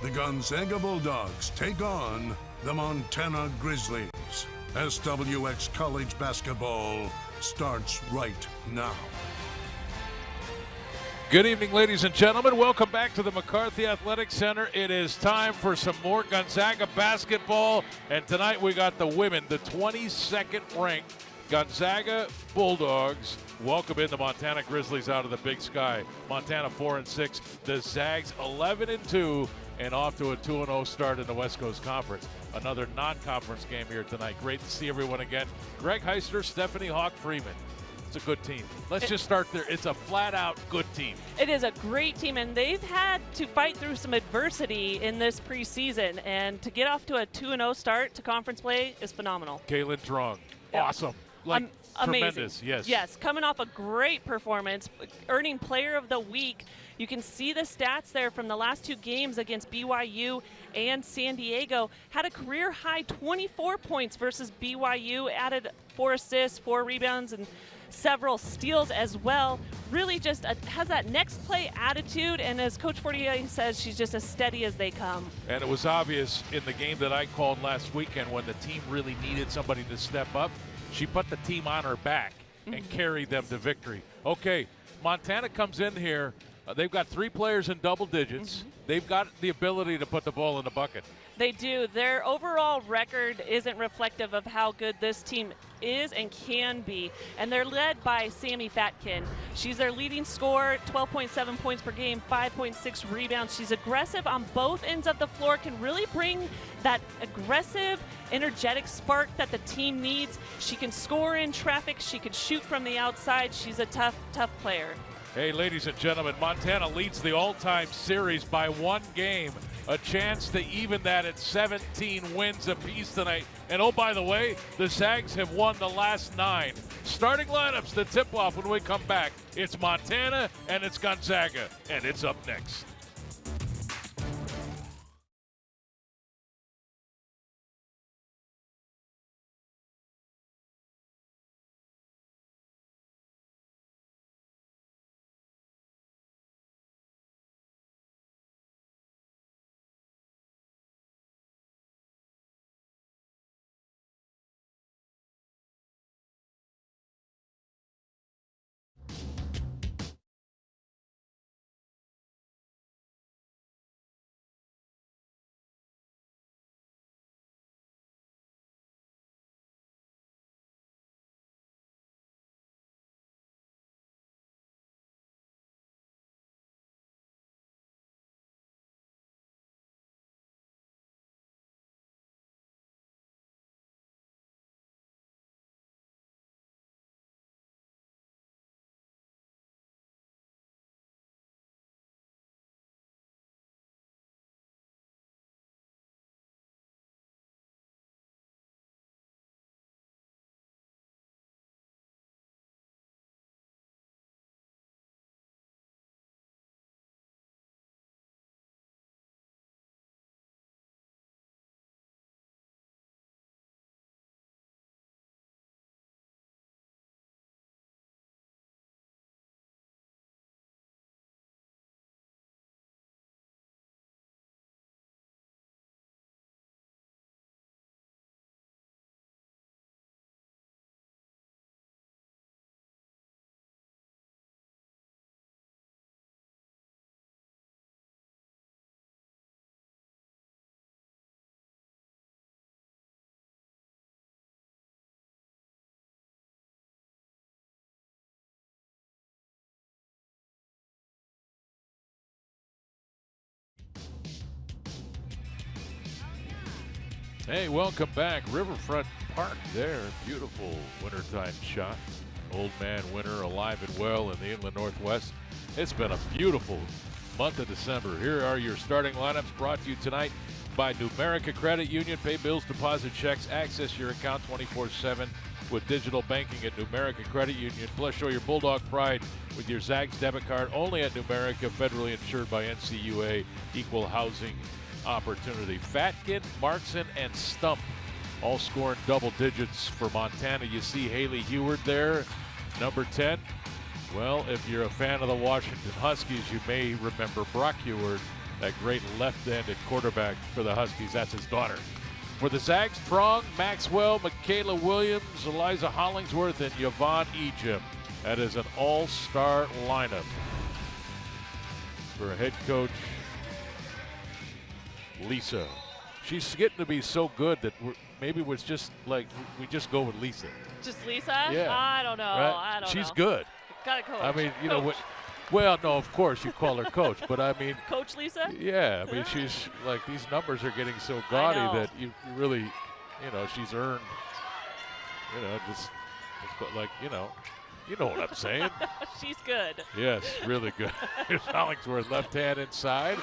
The Gonzaga Bulldogs take on the Montana Grizzlies. SWX College Basketball starts right now. Good evening, ladies and gentlemen. Welcome back to the McCarthy Athletic Center. It is time for some more Gonzaga basketball. And tonight we got the women, the 22nd ranked Gonzaga Bulldogs. Welcome in the Montana Grizzlies out of the Big Sky. Montana 4-6. The Zags 11-2 and off to a 2-0 start in the West Coast Conference. Another non-conference game here tonight. Great to see everyone again. Greg Heister, Stephanie Hawk-Freeman. It's a good team. Let's just start there. It's a flat-out good team. It is a great team, and they've had to fight through some adversity in this preseason. And to get off to a 2-0 start to conference play is phenomenal. Kaylin Trong, awesome. Amazing. Tremendous, yes. Yes, coming off a great performance, earning Player of the Week. You can see the stats there from the last two games against BYU and San Diego. Had a career-high 24 points versus BYU, added 4 assists, 4 rebounds, and several steals as well. Really just has that next play attitude, and as Coach Fortier says, she's just as steady as they come. And it was obvious in the game that I called last weekend when the team really needed somebody to step up. She put the team on her back and carried them to victory. Okay, Montana comes in here. They've got 3 players in double digits. They've got the ability to put the ball in the bucket. They do. Their overall record isn't reflective of how good this team is and can be. And they're led by Sammy Fatkin. She's their leading scorer, 12.7 points per game, 5.6 rebounds. She's aggressive on both ends of the floor, can really bring that aggressive, energetic spark that the team needs. She can score in traffic. She can shoot from the outside. She's a tough, tough player. Hey, ladies and gentlemen, Montana leads the all-time series by 1 game. A chance to even that at 17 wins apiece tonight. And oh, by the way, the Zags have won the last 9. Starting lineups to tip off when we come back. It's Montana and it's Gonzaga, and it's up next. Hey, welcome back. Riverfront Park there. Beautiful wintertime shot. Old man winter alive and well in the inland Northwest. It's been a beautiful month of December. Here are your starting lineups brought to you tonight by Numerica Credit Union. Pay bills, deposit checks, access your account 24/7 with digital banking at Numerica Credit Union. Plus, show your Bulldog pride with your Zags debit card only at Numerica, federally insured by NCUA, equal housing opportunity. Fatkin, Markson, and Stump all scoring double digits for Montana. You see Haley Heward there, number 10. Well, if you're a fan of the Washington Huskies, you may remember Brock Heward That great left-handed quarterback for the Huskies. That's his daughter. For the Zags, Trong, Maxwell, Michaela Williams, Eliza Hollingsworth, and Yvonne Ejim. That is an all-star lineup for head coach Lisa. She's getting to be so good that maybe it's just like we just go with Lisa. Just Lisa? Yeah. I don't know. Right? I don't know. She's good. Got a coach. I mean, you know Coach. what? Well, no, of course you call her coach, but I mean, Coach Lisa? yeah, I mean she's like these numbers are getting so gaudy know. that you really, you know, she's earned, you know, just like you know what I'm saying. She's good. Yes, really good. Here's Hollingsworth, left hand inside,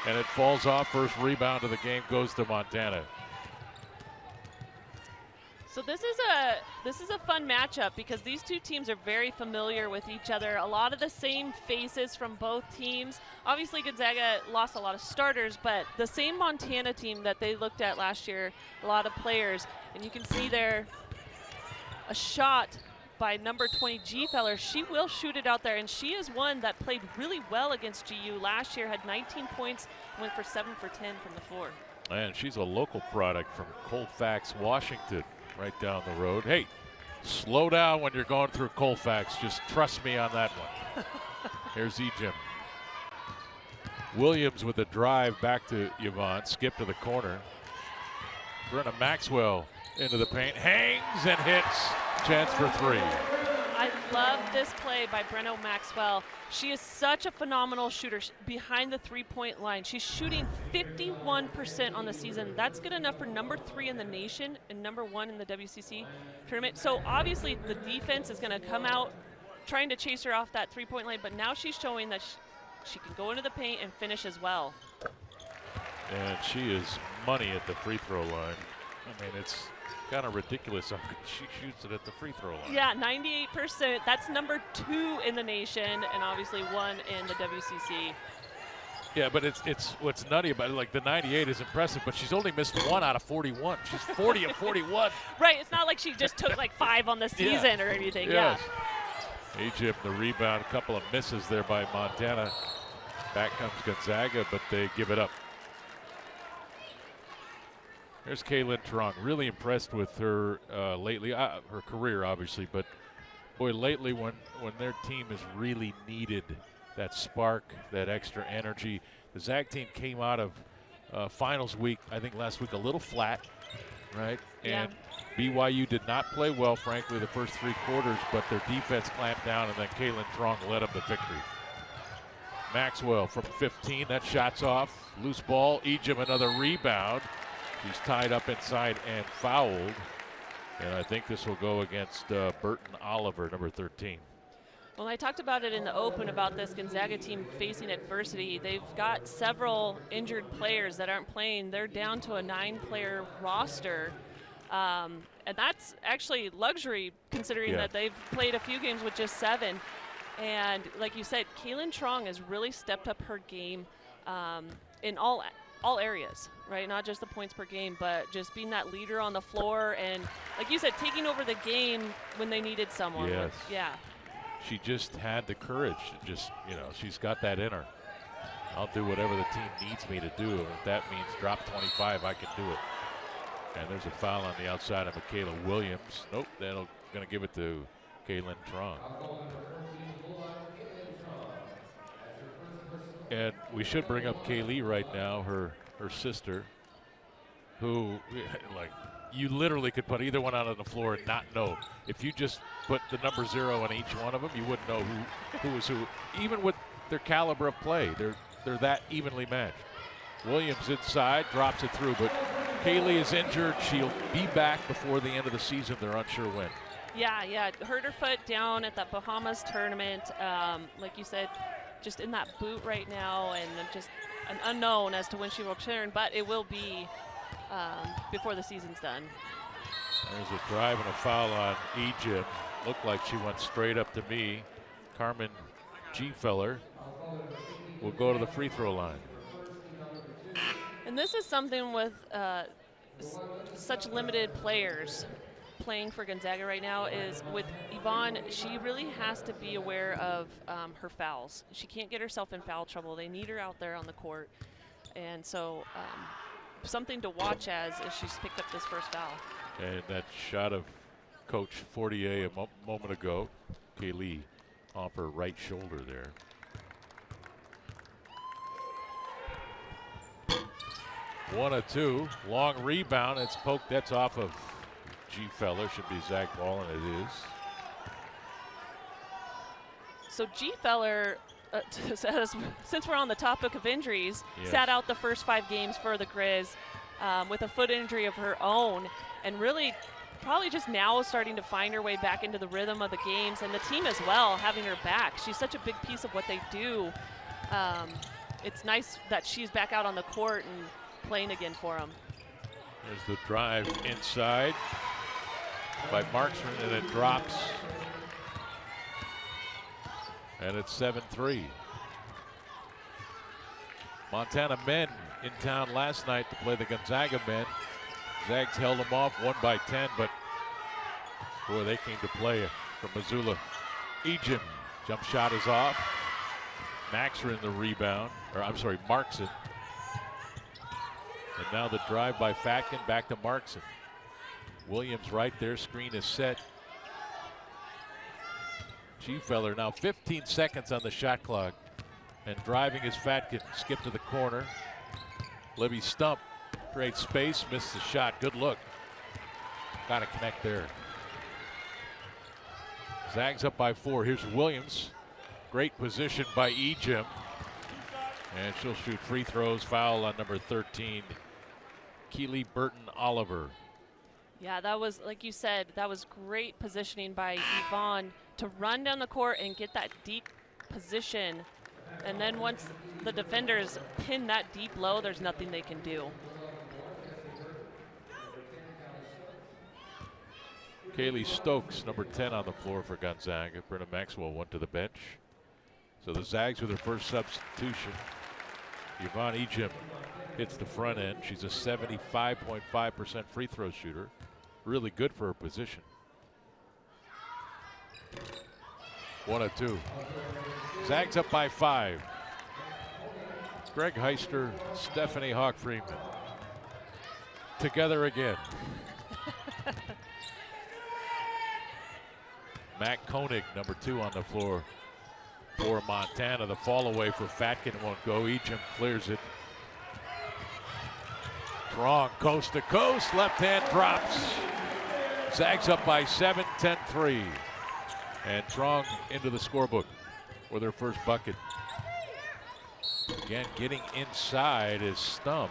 and it falls off. First rebound of the game goes to Montana. So this is a fun matchup because these two teams are very familiar with each other. A lot of the same faces from both teams. Obviously Gonzaga lost a lot of starters, but the same Montana team that they looked at last year, a lot of players. And you can see there a shot by number 20 G-Feller. She will shoot it out there, and she is one that played really well against GU last year, had 19 points, went for 7 for 10 from the floor. And she's a local product from Colfax, Washington, right down the road. Hey, slow down when you're going through Colfax. Just trust me on that one. Here's Ejim. Williams with a drive back to Yvonne. Skip to the corner. Brenna Maxwell into the paint. Hangs and hits. Chance for three. I love this play by Brenna Maxwell. She is such a phenomenal shooter behind the three-point line. She's shooting 51% on the season. That's good enough for number 3 in the nation and number 1 in the WCC tournament. So obviously the defense is going to come out trying to chase her off that three-point line, but now she's showing that she can go into the paint and finish as well. And she is money at the free throw line. I mean, it's kind of ridiculous how she shoots it at the free throw line. Yeah, 98%. That's number 2 in the nation and obviously 1 in the WCC. Yeah, but it's what's nutty about it, like the 98 is impressive, but she's only missed 1 out of 41. She's 40 of 41. Right, it's not like she just took like 5 on the season or anything. Yes. Yeah. Egypt, the rebound, a couple of misses there by Montana. Back comes Gonzaga, but they give it up. There's Kaylin Trong. Really impressed with her lately. Her career, obviously, but boy, lately when their team has really needed that spark, that extra energy. The Zag team came out of finals week, I think last week, a little flat, right? Yeah. And BYU did not play well, frankly, the first 3 quarters, but their defense clamped down, and then Kaylin Trong led them to victory. Maxwell from 15, that shot's off. Loose ball, Ejim another rebound. He's tied up inside and fouled. And I think this will go against Burton Oliver, number 13. Well, I talked about it in the open about this Gonzaga team facing adversity. They've got several injured players that aren't playing. They're down to a 9-player roster. And that's actually luxury considering that they've played a few games with just 7. And like you said, Kaylin Trong has really stepped up her game in all areas, right? Not just the points per game, but just being that leader on the floor and, like you said, taking over the game when they needed someone. Yes. Yeah. She just had the courage to just, you know, she's got that in her. I'll do whatever the team needs me to do. And if that means drop 25, I can do it. And there's a foul on the outside of Michaela Williams. Nope, they're going to give it to Kaylin Trong. And we should bring up Kaylee right now, her sister, who, like, you literally could put either one out on the floor and not know. If you just put the number 0 on each one of them, you wouldn't know who was who. Even with their caliber of play, they're that evenly matched. Williams inside, drops it through, but Kaylee is injured. She'll be back before the end of the season. They're unsure when. Yeah, hurt her foot down at that Bahamas tournament. Like you said, just in that boot right now, and just an unknown as to when she will return, but it will be before the season's done. There's a drive and a foul on Egypt. Looked like she went straight up to me. Carmen G-Feller will go to the free throw line. And this is something with such limited players playing for Gonzaga right now is with Yvonne, she really has to be aware of her fouls. She can't get herself in foul trouble. They need her out there on the court. And so something to watch as she's picked up this first foul. And that shot of Coach Fortier a moment ago, Kaylee off her right shoulder there. One of two, long rebound. It's poked. That's off of G. Feller. Should be Zach Ball, and it is. So G. Feller, since we're on the topic of injuries, yes, sat out the first 5 games for the Grizz with a foot injury of her own, and really probably just now starting to find her way back into the rhythm of the games, and the team as well, having her back. She's such a big piece of what they do. It's nice that she's back out on the court and playing again for them. There's the drive inside by Markstrom, and it drops. And it's 7-3. Montana men in town last night to play the Gonzaga men. Zags held them off, won by 10, but boy, they came to play from Missoula. Ejim, jump shot is off. Maxer in the rebound, or I'm sorry, Markson. And now the drive by Fatkin, back to Markson. Williams right there, screen is set. G-Feller now 15 seconds on the shot clock. And driving is Fatkin, skip to the corner. Libby Stump, great space, missed the shot, good look. Got to connect there. Zags up by 4, here's Williams. Great position by Ejim. And she'll shoot free throws, foul on number 13, Keely Burton Oliver. Yeah, that was, like you said, that was great positioning by Yvonne to run down the court and get that deep position. And then once the defenders pin that deep low, there's nothing they can do. Kaylee Stokes, number 10 on the floor for Gonzaga. Brenna Maxwell went to the bench. So the Zags with their first substitution. Yvonne Ejim hits the front end. She's a 75.5% free throw shooter. Really good for her position. 1 of 2. Zags up by 5. Greg Heister, Stephanie Hawk-Freeman. Together again. Matt Koenig, number 2 on the floor for Montana. The fall away for Fatkin won't go. Ejim clears it. Strong coast to coast. Left hand drops. Zags up by 7, 10-3. And Trong into the scorebook with her first bucket. Again, getting inside is Stump.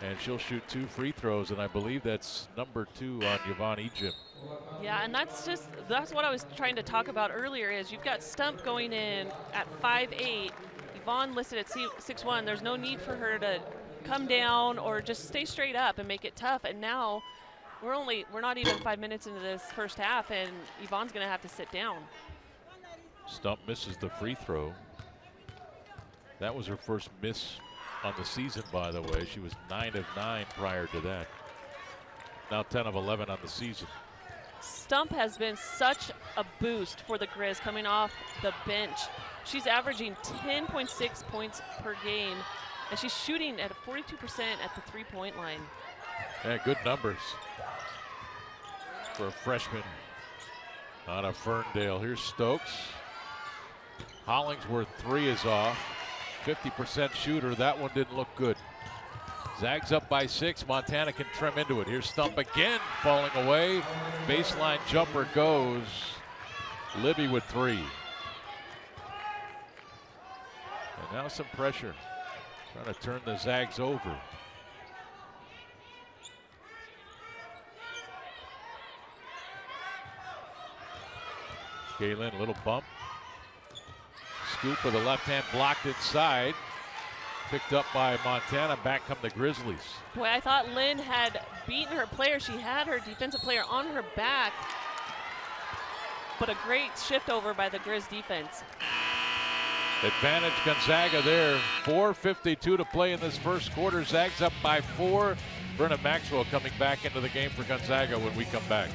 And she'll shoot 2 free throws, and I believe that's number 2 on Yvonne Ejim. Yeah, and that's what I was trying to talk about earlier is you've got Stump going in at 5'8", Yvonne listed at 6'1". There's no need for her to come down or just stay straight up and make it tough. And now we're not even 5 minutes into this first half, and Yvonne's going to have to sit down. Stump misses the free throw. That was her first miss on the season, by the way. She was 9 of 9 prior to that. Now 10 of 11 on the season. Stump has been such a boost for the Grizz coming off the bench. She's averaging 10.6 points per game, and she's shooting at 42% at the three-point line. Yeah, good numbers for a freshman out of Ferndale. Here's Stokes. Hollingsworth 3 is off. 50% shooter. That one didn't look good. Zags up by 6. Montana can trim into it. Here's Stump again, falling away. Baseline jumper goes. Libby with 3. And now some pressure. Trying to turn the Zags over. Galen, a little bump. Scoop with the left hand blocked inside. Picked up by Montana. Back come the Grizzlies. Boy, I thought Lynn had beaten her player. She had her defensive player on her back. But a great shift over by the Grizz defense. Advantage Gonzaga there. 4:52 to play in this first quarter. Zags up by 4. Brenna Maxwell coming back into the game for Gonzaga when we come back.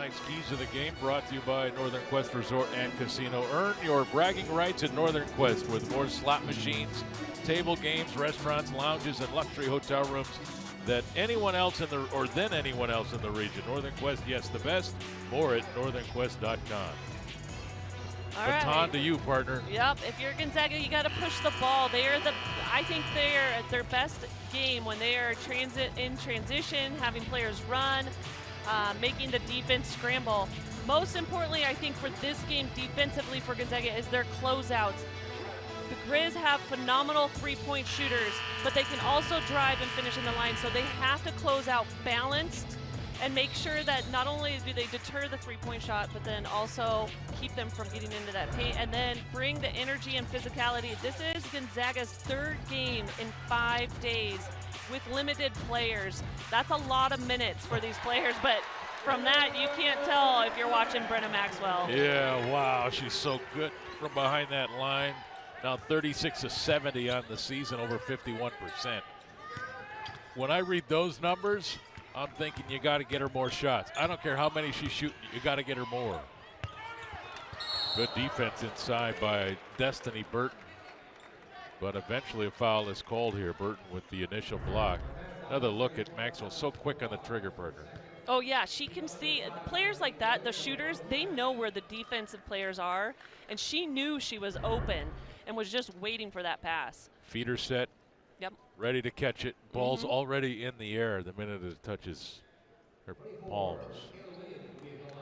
Tonight's keys of the game brought to you by Northern Quest Resort and Casino. Earn your bragging rights at Northern Quest with more slot machines, table games, restaurants, lounges, and luxury hotel rooms than anyone else in the region. Northern Quest, yes, the best. More at northernquest.com. All Baton right. to you, partner. Yep, if you're Gonzaga, you got to push the ball. I think they're at their best game when they are in transition, having players run, making the defense scramble. Most importantly, I think for this game defensively for Gonzaga is their closeouts. The Grizz have phenomenal three-point shooters, but they can also drive and finish in the line, so they have to close out balanced and make sure that not only do they deter the three-point shot, but then also keep them from getting into that paint, and then bring the energy and physicality. This is Gonzaga's third game in 5 days with limited players. That's a lot of minutes for these players, but from that, you can't tell if you're watching Brenna Maxwell. Yeah, wow, she's so good from behind that line. Now 36-70 on the season, over 51%. When I read those numbers, I'm thinking you got to get her more shots. I don't care how many she's shooting, you got to get her more. Good defense inside by Destiny Burton. But eventually a foul is called here. Burton with the initial block. Another look at Maxwell, so quick on the trigger, partner. Oh yeah, she can see players like that, the shooters, they know where the defensive players are, and she knew she was open and was just waiting for that pass. Feeder set. Yep. Ready to catch it. Ball's already in the air the minute it touches her palms.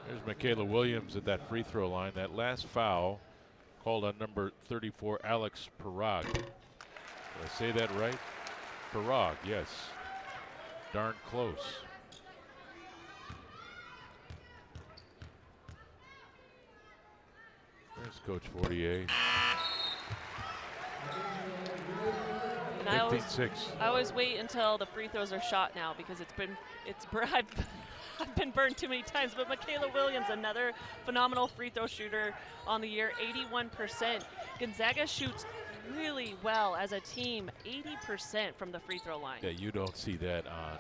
There's Michaela Williams at that free throw line. That last foul called on number 34, Alex Parag. Did I say that right? Parag, yes. Darn close. There's Coach Fortier. And 15-6. I always wait until the free throws are shot now because I've been burned too many times. But Michaela Williams, another phenomenal free throw shooter on the year, 81%. Gonzaga shoots really well as a team, 80% from the free throw line. Yeah, you don't see that on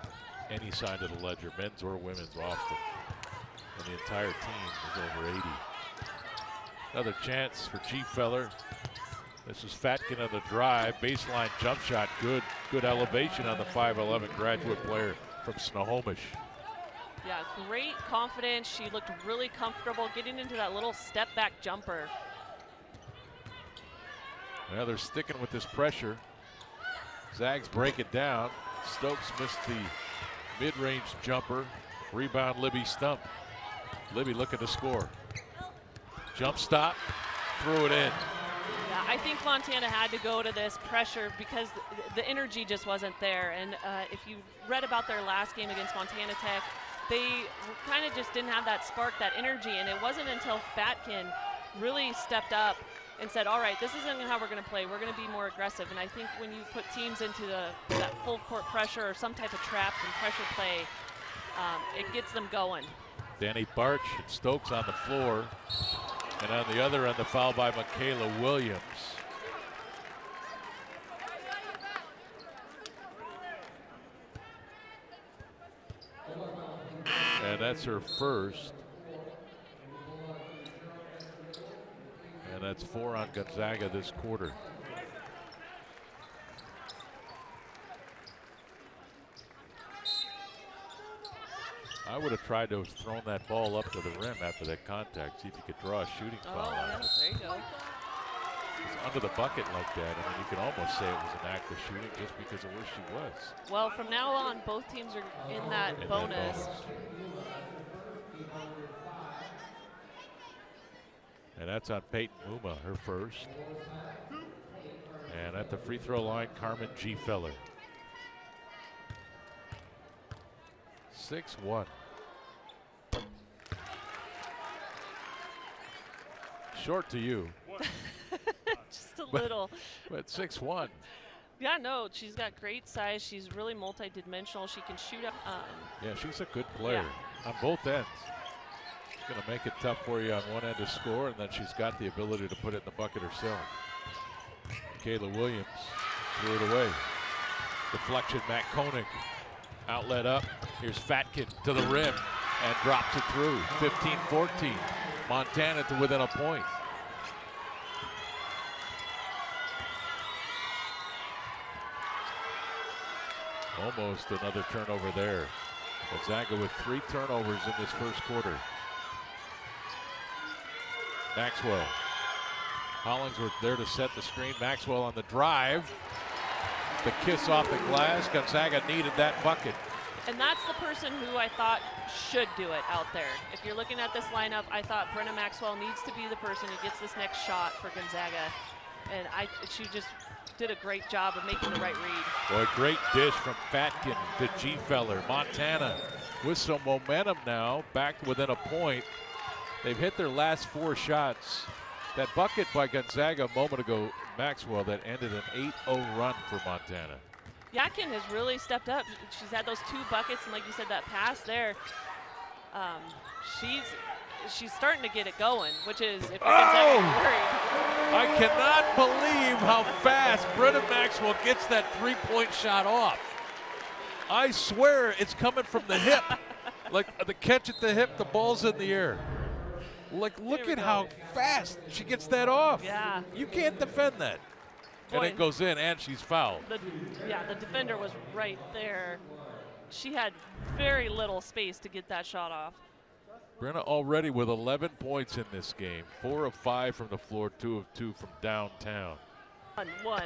any side of the ledger, men's or women's, often. And the entire team is over 80. Another chance for G. Feller. This is Fatkin on the drive. Baseline jump shot. Good elevation on the 5'11" graduate player from Snohomish. Yeah, great confidence. She looked really comfortable getting into that little step back jumper. Well, they're sticking with this pressure. Zags break it down. Stokes missed the mid-range jumper. Rebound, Libby Stump. Libby looking to score. Jump stop, threw it in. Yeah, I think Montana had to go to this pressure because the energy just wasn't there. And if you read about their last game against Montana Tech, they kind of just didn't have that spark, that energy. And it wasn't until Fatkin really stepped up and said, all right, this isn't how we're going to play. We're going to be more aggressive. And I think when you put teams into that full court pressure or some type of trap and pressure play, it gets them going. Danny Barch and Stokes on the floor. And on the other end, the foul by Michaela Williams. And that's her first. And that's 4 on Gonzaga this quarter. I would have tried to have thrown that ball up to the rim after that contact, see if you could draw a shooting foul. Yeah, there you go. It's under the bucket like that. I mean, you can almost say it was an act of shooting just because of where she was. Well, from now on, both teams are in that bonus. And that's on Peyton Muma, her first. And at the free throw line, Carmen G. Feller. 6-1. Short to you. Just a little. But 6'1". Yeah, no, she's got great size. She's really multi-dimensional. She can shoot up. Yeah, she's a good player on both ends. She's going to make it tough for you on one end to score, and then she's got the ability to put it in the bucket herself. Kayla Williams threw it away. Deflection, Matt Koenig. Outlet up. Here's Fatkin to the rim. and drops it through. 15-14. Montana to within a point. Almost another turnover there. Gonzaga with 3 turnovers in this first quarter. Maxwell. Hollingsworth there to set the screen. Maxwell on the drive. The kiss off the glass. Gonzaga needed that bucket. And that's the person who I thought should do it out there. If you're looking at this lineup, I thought Brenna Maxwell needs to be the person who gets this next shot for Gonzaga. And she just did a great job of making the right read. Boy, great dish from Fatkin to G-Feller. Montana with some momentum now, back within a point. They've hit their last 4 shots. That bucket by Gonzaga a moment ago, Maxwell, that ended an 8-0 run for Montana. Yatkin has really stepped up. She's had those 2 buckets, and like you said, that pass there. She's starting to get it going, which is, if you're Gonzaga, you're worried. I cannot believe how fast Brenna Maxwell gets that 3-point shot off. I swear it's coming from the hip. Like the catch at the hip, the ball's in the air. Like, look at how fast she gets that off. Yeah. You can't defend that. Boy, and it goes in, and she's fouled. The defender was right there. She had very little space to get that shot off. Brenna already with 11 points in this game. 4 of 5 from the floor, 2 of 2 from downtown. 1-1.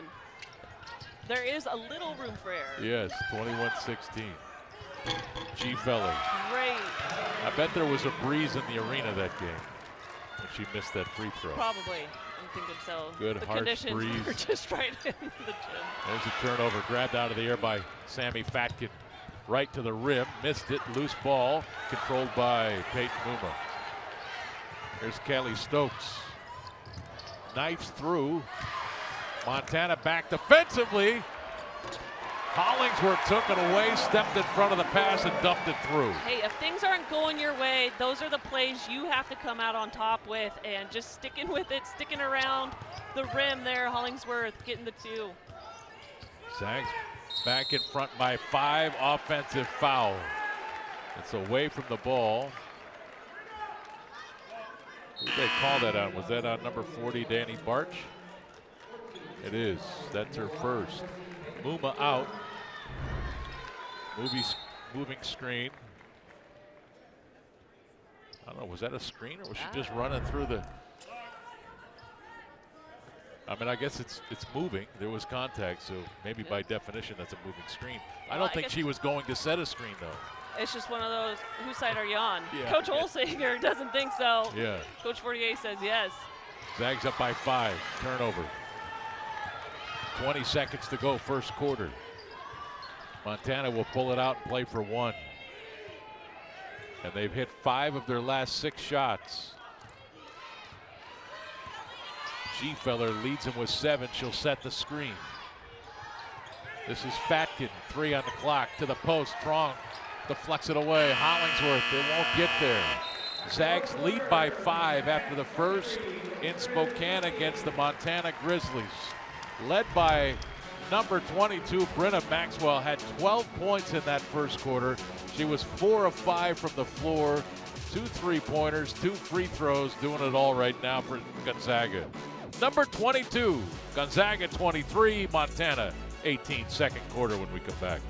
There is a little room for error. Yes, 21-16. G-Feller. Great. I bet there was a breeze in the arena that game when she missed that free throw. Probably. I'm thinking so. Good the harsh conditions breeze. were just right in the gym. There's a turnover, grabbed out of the air by Sammy Fatkin. Right to the rim, missed it, loose ball, controlled by Peyton Muma. Here's Kelly Stokes. Knifes through. Montana back defensively. Hollingsworth took it away, stepped in front of the pass, and dumped it through. Hey, if things aren't going your way, those are the plays you have to come out on top with, and just sticking with it, sticking around the rim there. Hollingsworth getting the 2. Zags back in front by 5, offensive foul. It's away from the ball. Who did they call that on? Was that on number 40, Danny Barch? It is. That's her first. Muma out. Moving screen. I don't know, was that a screen or was she just running through the... I mean, I guess it's moving. There was contact, so maybe by definition that's a moving screen. I don't think she was going to set a screen, though. It's just one of those, whose side are you on? Yeah. Coach Olsinger doesn't think so. Yeah. Coach 48 says yes. Zags up by 5, turnover. 20 seconds to go, first quarter. Montana will pull it out and play for 1. And they've hit 5 of their last 6 shots. G-Feller leads him with 7. She'll set the screen. This is Fatkin, 3 on the clock, to the post. Strong deflects it away. Hollingsworth, they won't get there. Zags lead by 5 after the first in Spokane against the Montana Grizzlies. Led by number 22, Brenna Maxwell, had 12 points in that first quarter. She was 4 of 5 from the floor, 2 3-pointers, 2 free throws, doing it all right now for Gonzaga. Number 22, Gonzaga 23, Montana 18, second quarter when we come back.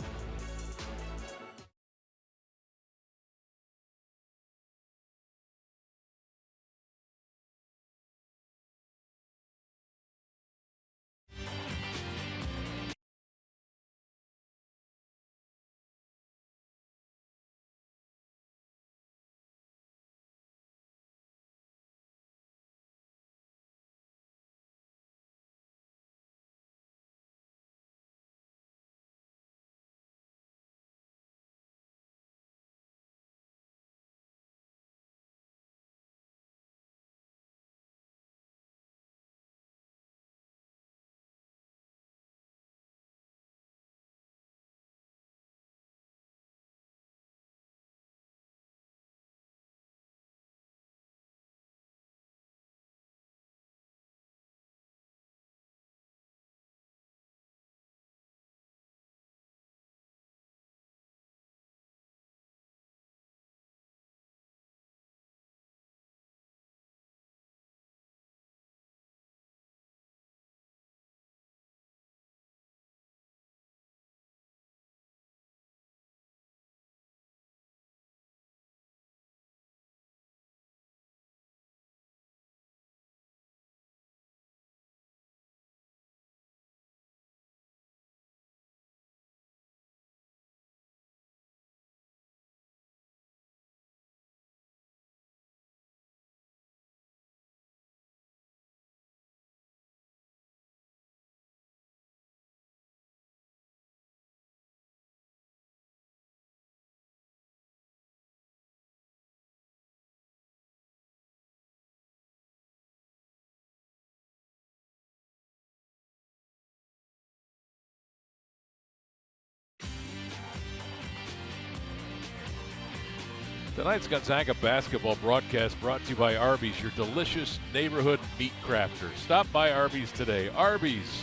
Tonight's Gonzaga basketball broadcast brought to you by Arby's, your delicious neighborhood meat crafter. Stop by Arby's today. Arby's,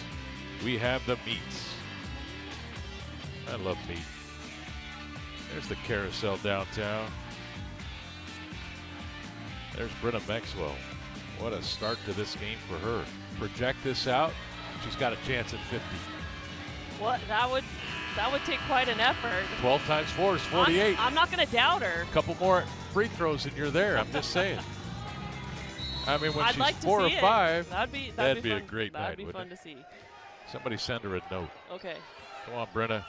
we have the meats. I love meat. There's the carousel downtown. There's Brenna Maxwell. What a start to this game for her. Project this out, she's got a chance at 50. What? That would take quite an effort. 12 times 4 is 48. I'm not going to doubt her. A couple more free throws and you're there. I'm just saying. I mean, when I'd she's like to 4 or see it. 5, that'd be a fun. great night. That'd be fun to see. Somebody send her a note. Okay. Come on, Brenna.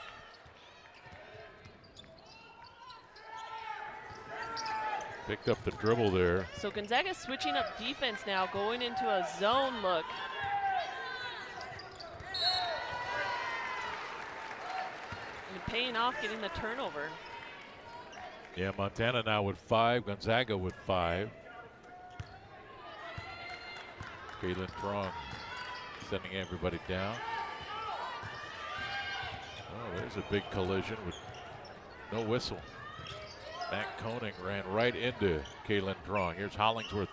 Picked up the dribble there. So Gonzaga's switching up defense now, going into a zone look. And paying off, getting the turnover. Yeah, Montana now with 5, Gonzaga with 5. Caitlin Prong sending everybody down. Oh, there's a big collision with no whistle. Matt Koenig ran right into Caitlin Prong. Here's Hollingsworth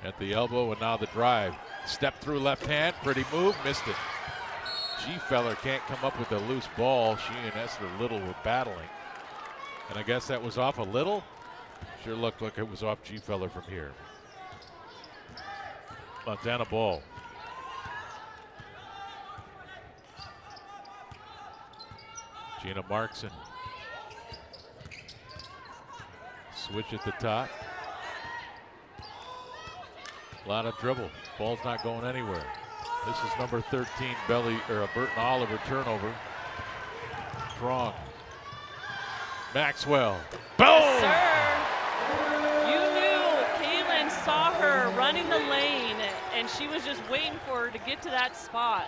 at the elbow, and now the drive. Step through left hand, pretty move, missed it. G-Feller can't come up with a loose ball. She and Esther Little were battling. And I guess that was off a Little. Sure looked like it was off G-Feller from here. Montana ball. Gina Markson. Switch at the top. A lot of dribble. Ball's not going anywhere. This is number 13, Burton Oliver turnover. Prong. Maxwell. Boom! Yes, sir. You knew Caitlin saw her running the lane, and she was just waiting for her to get to that spot.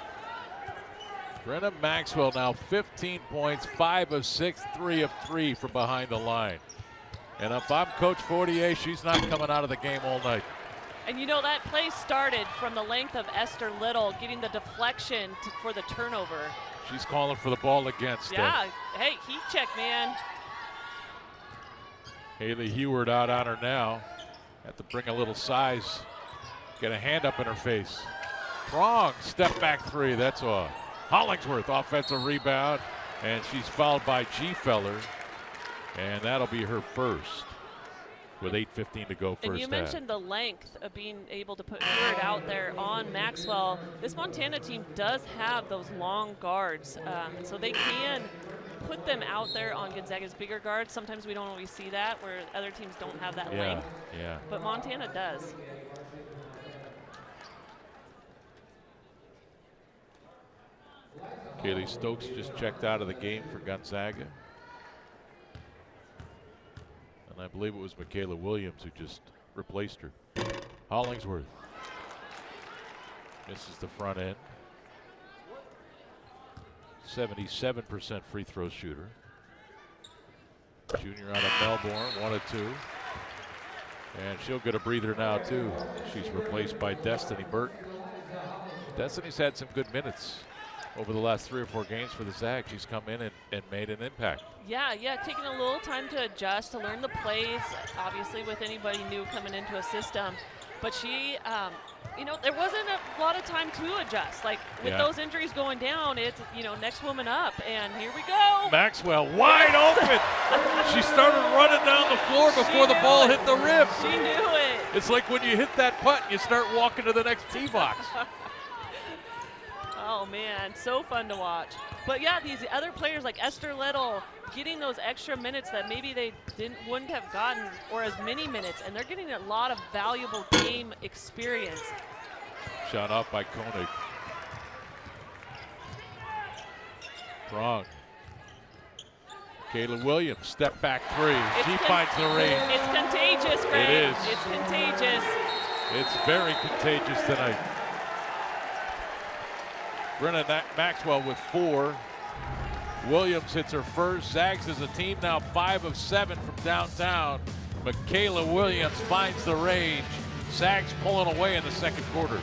Brenna Maxwell now 15 points, 5 of 6, 3 of 3 from behind the line. And if I'm Coach Fortier, she's not coming out of the game all night. And you know, that play started from the length of Esther Little, getting the deflection for the turnover. She's calling for the ball against. Yeah, hey, heat check, man. Haley Heward out on her now. Have to bring a little size. Get a hand up in her face. Prong, step back 3, that's all. Hollingsworth, offensive rebound, and she's fouled by G-Feller. And that'll be her first with 8:15 to go first half. And you mentioned the length of being able to put Heward out there on Maxwell. This Montana team does have those long guards, so they can put them out there on Gonzaga's bigger guards. Sometimes we don't always see that, where other teams don't have that length. Yeah. But Montana does. Kaylee Stokes just checked out of the game for Gonzaga. And I believe it was Michaela Williams who just replaced her. Hollingsworth misses the front end. 77% free throw shooter. Junior out of Melbourne, 1 of 2. And she'll get a breather now too. She's replaced by Destiny Burton. Destiny's had some good minutes over the last 3 or 4 games for the Zags. She's come in and made an impact. Yeah, taking a little time to adjust, to learn the plays, obviously with anybody new coming into a system. But she, you know, there wasn't a lot of time to adjust. Like, with those injuries going down, it's, you know, next woman up, and here we go. Maxwell wide open. She started running down the floor before the ball hit the rim. She knew it. It's like when you hit that putt, you start walking to the next tee box. Oh man, so fun to watch. But yeah, these other players like Esther Little getting those extra minutes that maybe they wouldn't have gotten, or as many minutes, and they're getting a lot of valuable game experience. Shot off by Koenig. Prong. Kayla Williams, step back 3. She finds the range. It's contagious, Greg. It is. It's contagious. It's very contagious tonight. Brenna Maxwell with 4. Williams hits her first. Zags as a team now 5 of 7 from downtown. Michaela Williams finds the range. Zags pulling away in the second quarter.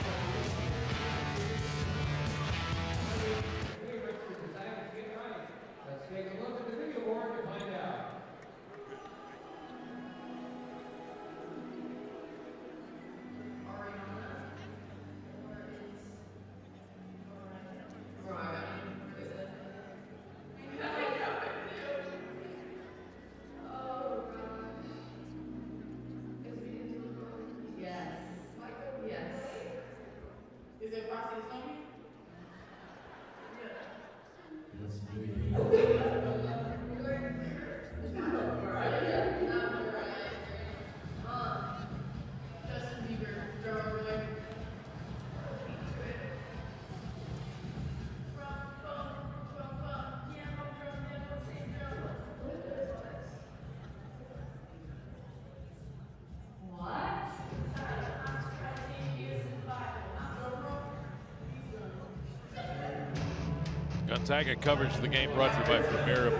Gonzaga coverage of the game brought to you by Premier,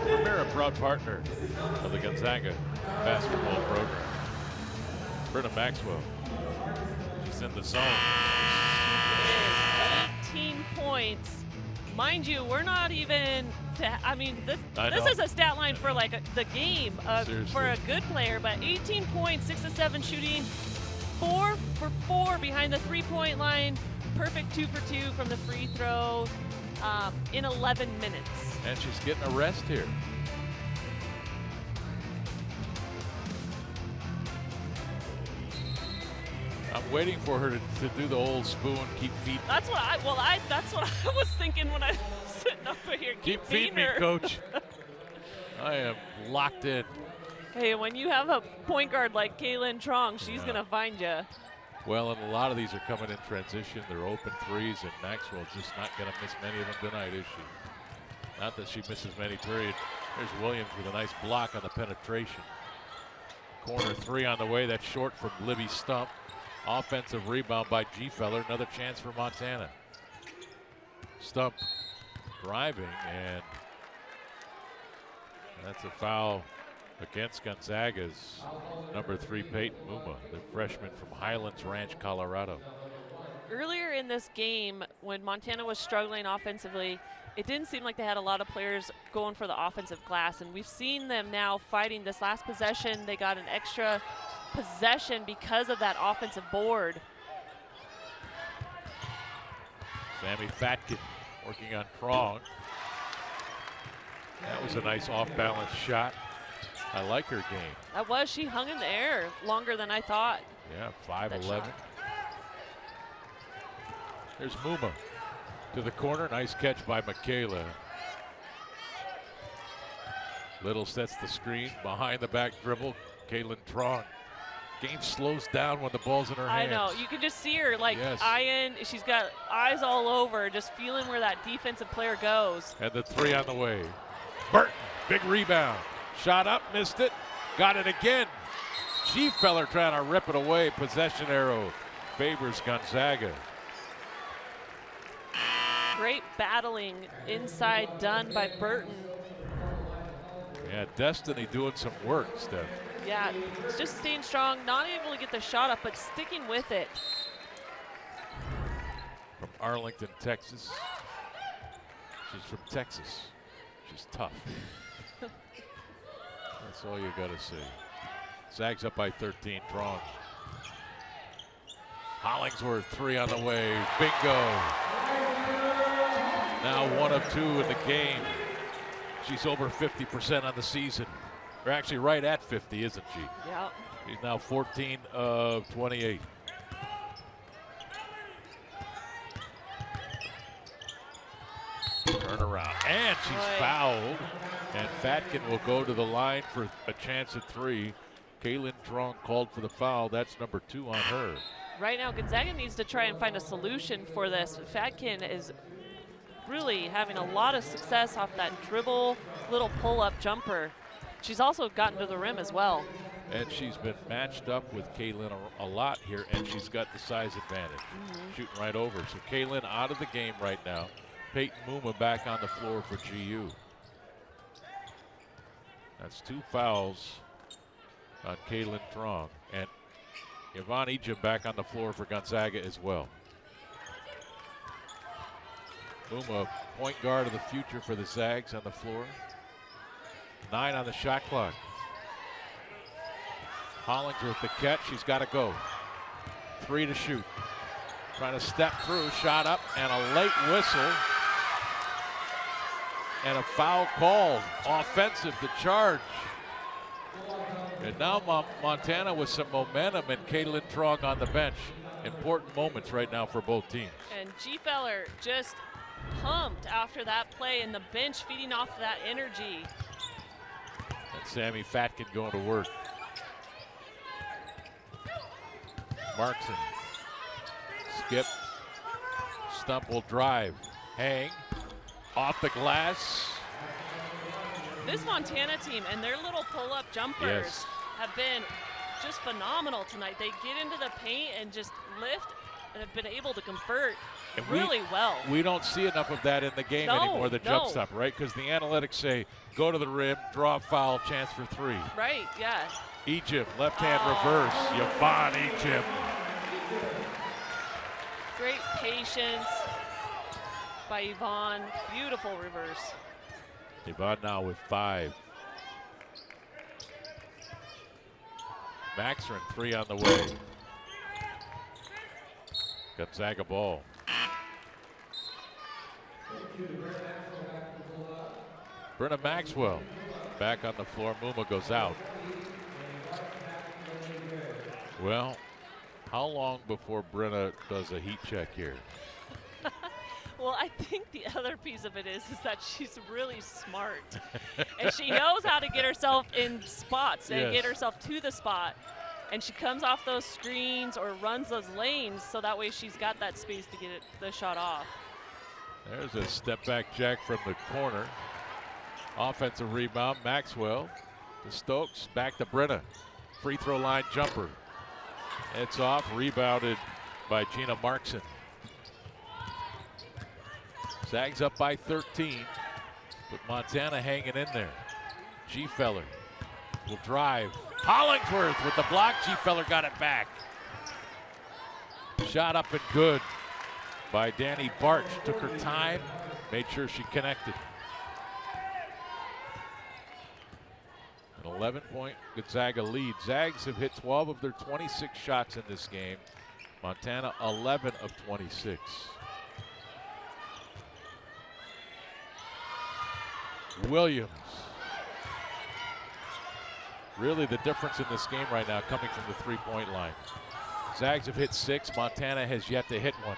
proud partner of the Gonzaga basketball program. Britta Maxwell, she's in the zone. It is 18 points. Mind you, we're not even, this is a stat line for like the game for a good player, but 18 points, 6 of 7 shooting, 4 for 4 behind the 3-point line, perfect 2 for 2 from the free throw in 11 minutes. And she's getting a rest here. I'm waiting for her to do the old spoon, keep feeding. That's what I was thinking when I was sitting up here. Keep feeding me, coach. I am locked in. Hey, when you have a point guard like Kaylin Trong, she's gonna find you. Well, and a lot of these are coming in transition. They're open threes, and Maxwell's just not gonna miss many of them tonight, is she? Not that she misses many, period. There's Williams with a nice block on the penetration. Corner three on the way. That's short from Libby Stump. Offensive rebound by G-Feller. Another chance for Montana. Stump driving, and that's a foul against Gonzaga's number 3, Peyton Muma, the freshman from Highlands Ranch, Colorado. Earlier in this game, when Montana was struggling offensively, it didn't seem like they had a lot of players going for the offensive glass, and we've seen them now fighting. This last possession, they got an extra possession because of that offensive board. Sammy Fatkin working on Prong. That was a nice off-balance shot. I like her game. That was, she hung in the air longer than I thought. Yeah, 5'11". There's Muma to the corner. Nice catch by Michaela. Little sets the screen. Behind the back dribble, Kaylin Trong. Game slows down when the ball's in her hands. I know. You can just see her like eyeing. She's got eyes all over, just feeling where that defensive player goes. And the three on the way. Burton, big rebound. Shot up, missed it. Got it again. G-Feller trying to rip it away. Possession arrow favors Gonzaga. Great battling inside done by Burton. Yeah, Destiny doing some work, Steph. Yeah, it's just staying strong, not able to get the shot up, but sticking with it. From Arlington, Texas. She's from Texas. She's tough. That's all you gotta see. Zags up by 13, Trong. Hollingsworth, 3 on the way, bingo. Now 1 of 2 in the game. She's over 50% on the season. Or actually right at 50, isn't she? Yeah. She's now 14 of 28. Turn around, and she's fouled. And Fatkin will go to the line for a chance at 3. Kaylin Trong called for the foul. That's number 2 on her. Right now, Gonzaga needs to try and find a solution for this. Fatkin is really having a lot of success off that dribble, little pull-up jumper. She's also gotten to the rim as well. And she's been matched up with Kaylin a lot here, and she's got the size advantage. Shooting right over. So Kaylin out of the game right now. Peyton Muma back on the floor for GU. That's 2 fouls on Kaylin Trong. And Yvonne Ejim back on the floor for Gonzaga as well. Muma, point guard of the future for the Zags on the floor. 9 on the shot clock. Hollingsworth the catch. She's got to go. 3 to shoot. Trying to step through. Shot up and a late whistle. And a foul called. Offensive to charge. And now Montana with some momentum and Kaylin Trong on the bench. Important moments right now for both teams. And G-Feller just pumped after that play, and the bench feeding off that energy. And Sammy Fatkin going to work. Markson. Skip. Stump will drive. Hang. Off the glass. This Montana team and their little pull-up jumpers have been just phenomenal tonight. They get into the paint and just lift have been able to convert And really well. We don't see enough of that in the game anymore, the jump stop, right? Because the analytics say go to the rim, draw a foul, chance for three. Right, yeah. Egypt, left hand reverse. Yvonne Egypt. Great patience by Yvonne. Beautiful reverse. Yvonne now with 5. Maxron 3 on the way. Gonzaga ball. Brenna Maxwell back on the floor. Muma goes out. Well, how long before Brenna does a heat check here? Well, I think the other piece of it is that she's really smart. And she knows how to get herself in spots and get herself to the spot. And she comes off those screens or runs those lanes so that way she's got that space to get the shot off. There's a step back jack from the corner. Offensive rebound, Maxwell to Stokes, back to Brenna. Free throw line jumper. It's off, rebounded by Gina Markson. Zags up by 13, but Montana hanging in there. G-Feller will drive. Hollingsworth with the block. G-Feller got it back. Shot up and good by Danny Barch. Took her time, made sure she connected. An 11-point Gonzaga lead. Zags have hit 12 of their 26 shots in this game. Montana 11 of 26. Williams. Really the difference in this game right now coming from the three-point line. Zags have hit 6. Montana has yet to hit one.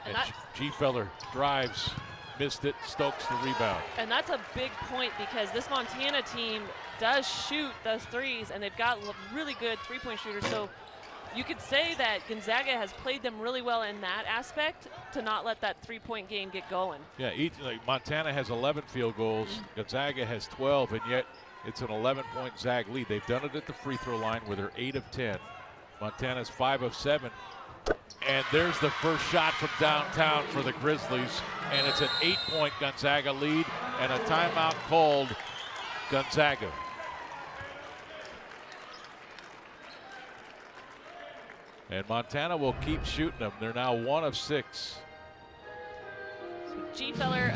And G-Feller drives, missed it. Stokes the rebound. And that's a big point because this Montana team does shoot those threes, and they've got really good three-point shooters. So you could say that Gonzaga has played them really well in that aspect to not let that three-point game get going. Yeah, Montana has 11 field goals. Gonzaga has 12, and yet it's an 11-point Zag lead. They've done it at the free throw line where they're 8 of 10. Montana's 5 of 7. And there's the first shot from downtown for the Grizzlies. And it's an 8-point Gonzaga lead and a timeout called Gonzaga. And Montana will keep shooting them. They're now 1 of 6. G-Feller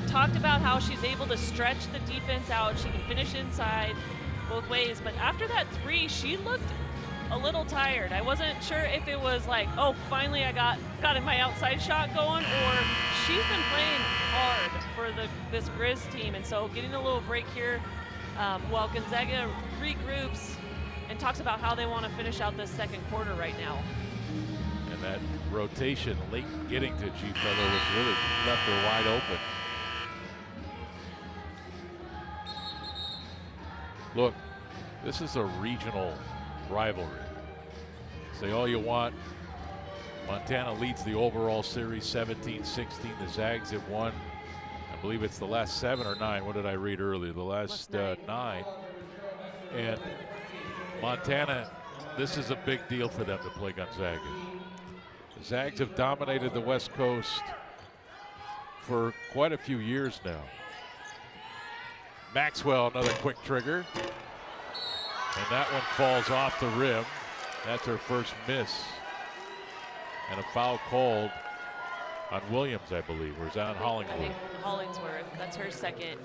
talked about how she's able to stretch the defense out. She can finish inside both ways. But after that three, she looked a little tired. I wasn't sure if it was like, oh, finally I got my outside shot going, or she's been playing hard for this Grizz team. And so getting a little break here while Gonzaga regroups and talks about how they want to finish out this second quarter right now. And that rotation late getting to G-Feller was really left her wide open. Look, this is a regional rivalry. Say all you want. Montana leads the overall series 17-16. The Zags have won, I believe it's the last 7 or 9. What did I read earlier? The last 9. And Montana, this is a big deal for them to play Gonzaga. The Zags have dominated the West Coast for quite a few years now. Maxwell, another quick trigger. And that one falls off the rim. That's her first miss. And a foul called on Williams, I believe, or is that on Hollingsworth? I think Hollingsworth, that's her second.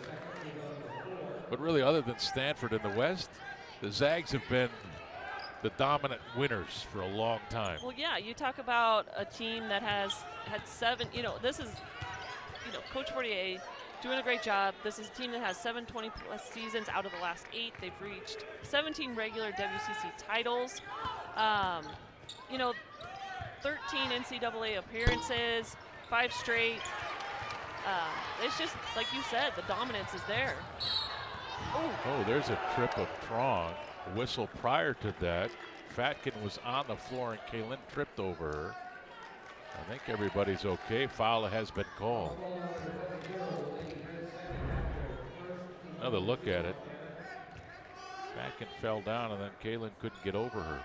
But really, other than Stanford in the West, the Zags have been the dominant winners for a long time. Well, yeah, you talk about a team that has had 7, this is, Coach Fortier doing a great job. This is a team that has 7 20-plus seasons out of the last 8. They've reached 17 regular WCC titles. 13 NCAA appearances, 5 straight. It's just, like you said, the dominance is there. Oh, there's a trip of Trong. A whistle prior to that. Fatkin was on the floor and Kaylin tripped over her. I think everybody's okay. Foul has been called. Another look at it. Fatkin fell down and then Kaylin couldn't get over her.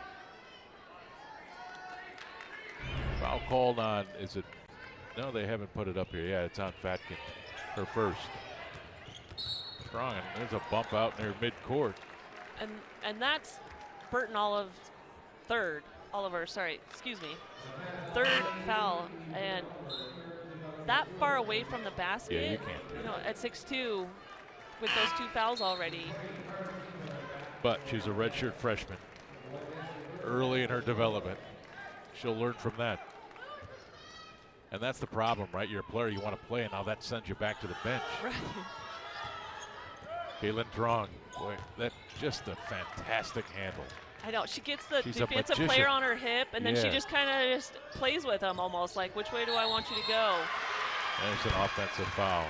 Foul called on, is it? No, they haven't put it up here. Yeah, it's on Fatkin, her first. Strong, and there's a bump out near midcourt. And that's Burton Olive's third. Oliver, sorry, excuse me. Third foul, and that far away from the basket. Yeah, you can't do that. At 6'2", with those 2 fouls already. But she's a redshirt freshman. Early in her development, she'll learn from that. And that's the problem, right? You're a player, you want to play, and now that sends you back to the bench. Right. Kaylin Trong, boy, that's just a fantastic handle. I know, she gets the She's defensive player on her hip, and then she just kind of just plays with him almost, like, which way do I want you to go? There's an offensive foul.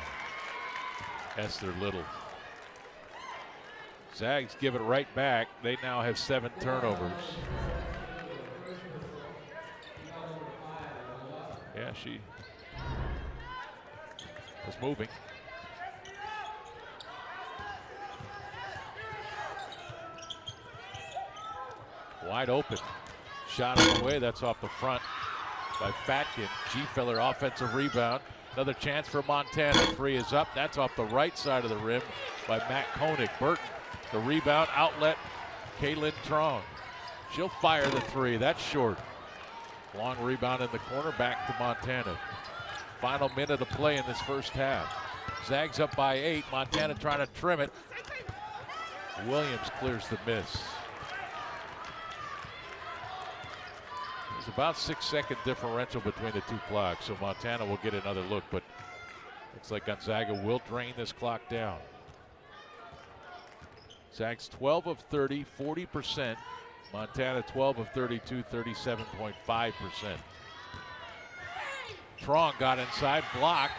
Esther Little. Zags give it right back. They now have 7 turnovers. Yeah, she was moving. Wide open. Shot on the way. That's off the front by Fatkin. G-Feller offensive rebound. Another chance for Montana. 3 is up. That's off the right side of the rim by Matt Koenig. Burton, the rebound outlet. Kaylin Trong. She'll fire the 3. That's short. Long rebound in the corner. Back to Montana. Final minute of play in this first half. Zags up by 8. Montana trying to trim it. Williams clears the miss. There's about 6-second differential between the 2 clocks, so Montana will get another look, but looks like Gonzaga will drain this clock down. Zags 12 of 30, 40%. Montana 12 of 32, 37.5%. Trong got inside, blocked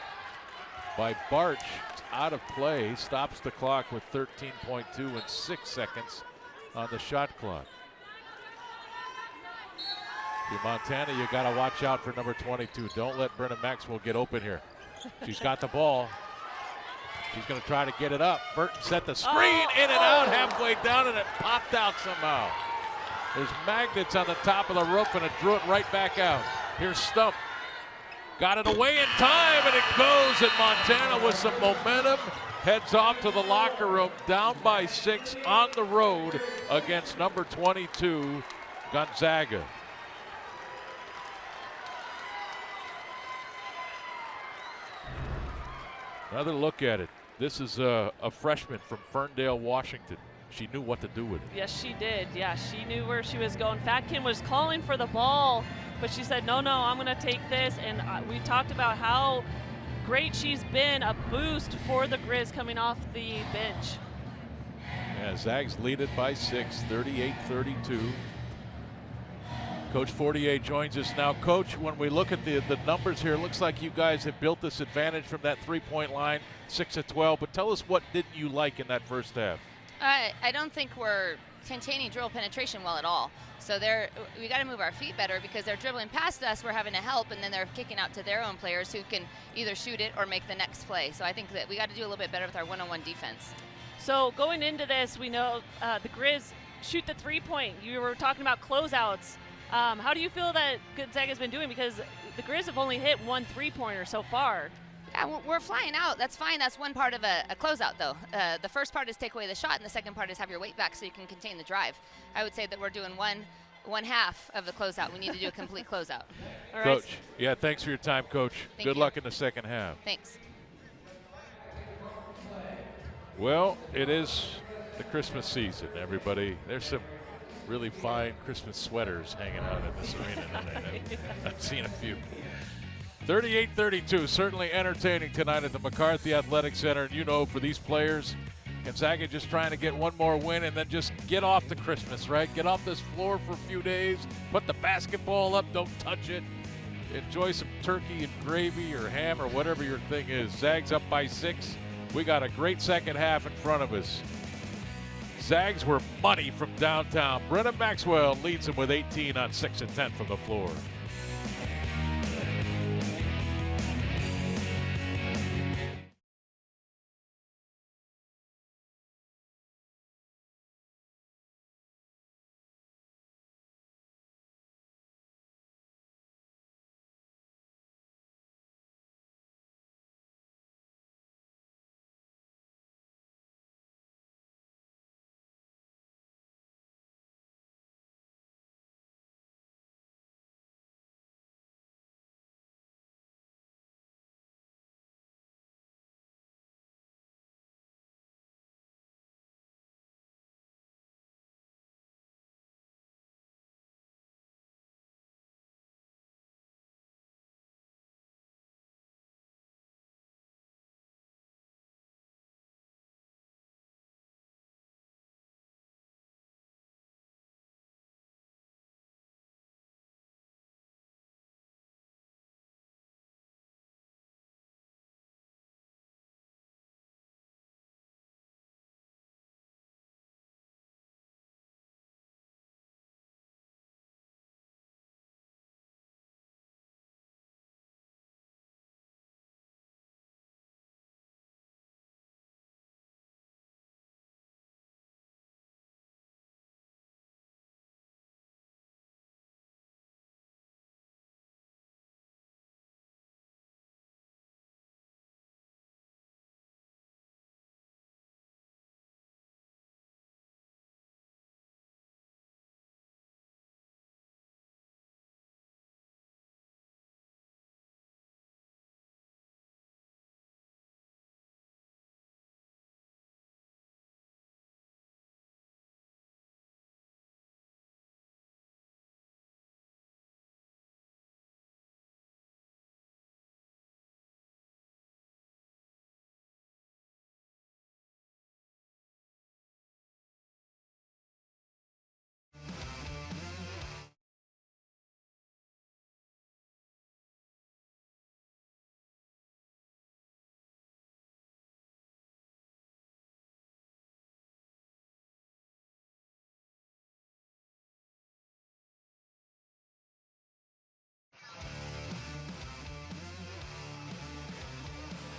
by Barch. It's out of play, stops the clock with 13.2 and 6 seconds on the shot clock. In Montana, you got to watch out for number 22. Don't let Brenna Maxwell get open here. She's got the ball. She's going to try to get it up. Burton set the screen, in and out, halfway down, and it popped out somehow. There's magnets on the top of the roof, and it drew it right back out. Here's Stump. Got it away in time, and it goes, and Montana with some momentum heads off to the locker room, down by 6 on the road against number 22, Gonzaga. Another look at it. This is a freshman from Ferndale, Washington. She knew what to do with it. Yes, she did. Yeah, she knew where she was going. Fatkin was calling for the ball, but she said, no, I'm going to take this. And we talked about how great she's been, a boost for the Grizz coming off the bench. Yeah, Zags lead it by 6, 38-32. Coach Fortier joins us now. Coach, when we look at the numbers here, it looks like you guys have built this advantage from that 3-point line, 6 of 12. But tell us, what didn't you like in that first half? I don't think we're containing dribble penetration well at all. So we got to move our feet better, because they're dribbling past us, we're having to help, and then they're kicking out to their own players who can either shoot it or make the next play. So I think that we got to do a little bit better with our one-on-one defense. So going into this, we know the Grizz shoot the 3-point. You were talking about closeouts. How do you feel that Gonzaga's been doing? Because the Grizz have only hit 1 3-pointer so far. Yeah, we're flying out. That's fine. That's one part of a closeout, though. The first part is take away the shot, and the second part is have your weight back so you can contain the drive. I would say that we're doing one half of the closeout. We need to do a complete closeout. All right. Coach, yeah, thanks for your time, Coach. Good luck in the second half. Thanks. Well, it is the Christmas season, everybody. There's some really fine Christmas sweaters hanging out in the screen, and I've seen a few. 38-32, certainly entertaining tonight at the McCarthy Athletic Center. And you know, for these players, Gonzaga just trying to get one more win and then just get off to Christmas, right? Get off this floor for a few days, put the basketball up, don't touch it. Enjoy some turkey and gravy or ham or whatever your thing is. Zags up by 6. We got a great second half in front of us. Zags were money from downtown. Brenna Maxwell leads them with 18 on 6 and 10 from the floor.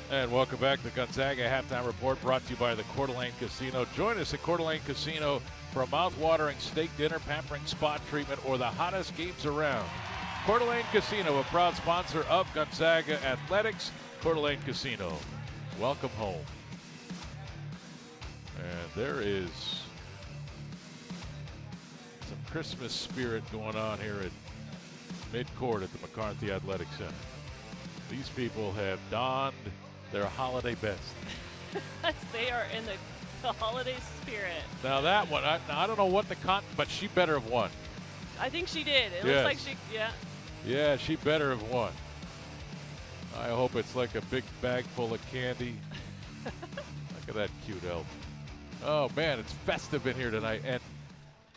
And welcome back to Gonzaga Halftime Report, brought to you by the Coeur d'Alene Casino. Join us at Coeur d'Alene Casino for a mouth-watering steak dinner, pampering spa treatment, or the hottest games around. Coeur d'Alene Casino, a proud sponsor of Gonzaga Athletics. Coeur d'Alene Casino, welcome home. And there is some Christmas spirit going on here at mid-court at the McCarthy Athletic Center. These people have donned their holiday best. They are in the holiday spirit. Now that one, I don't know what but she better have won. I think she did. It Yes. looks like she, yeah. Yeah, she better have won. I hope it's like a big bag full of candy. Look at that cute elf. Oh man, it's festive in here tonight. And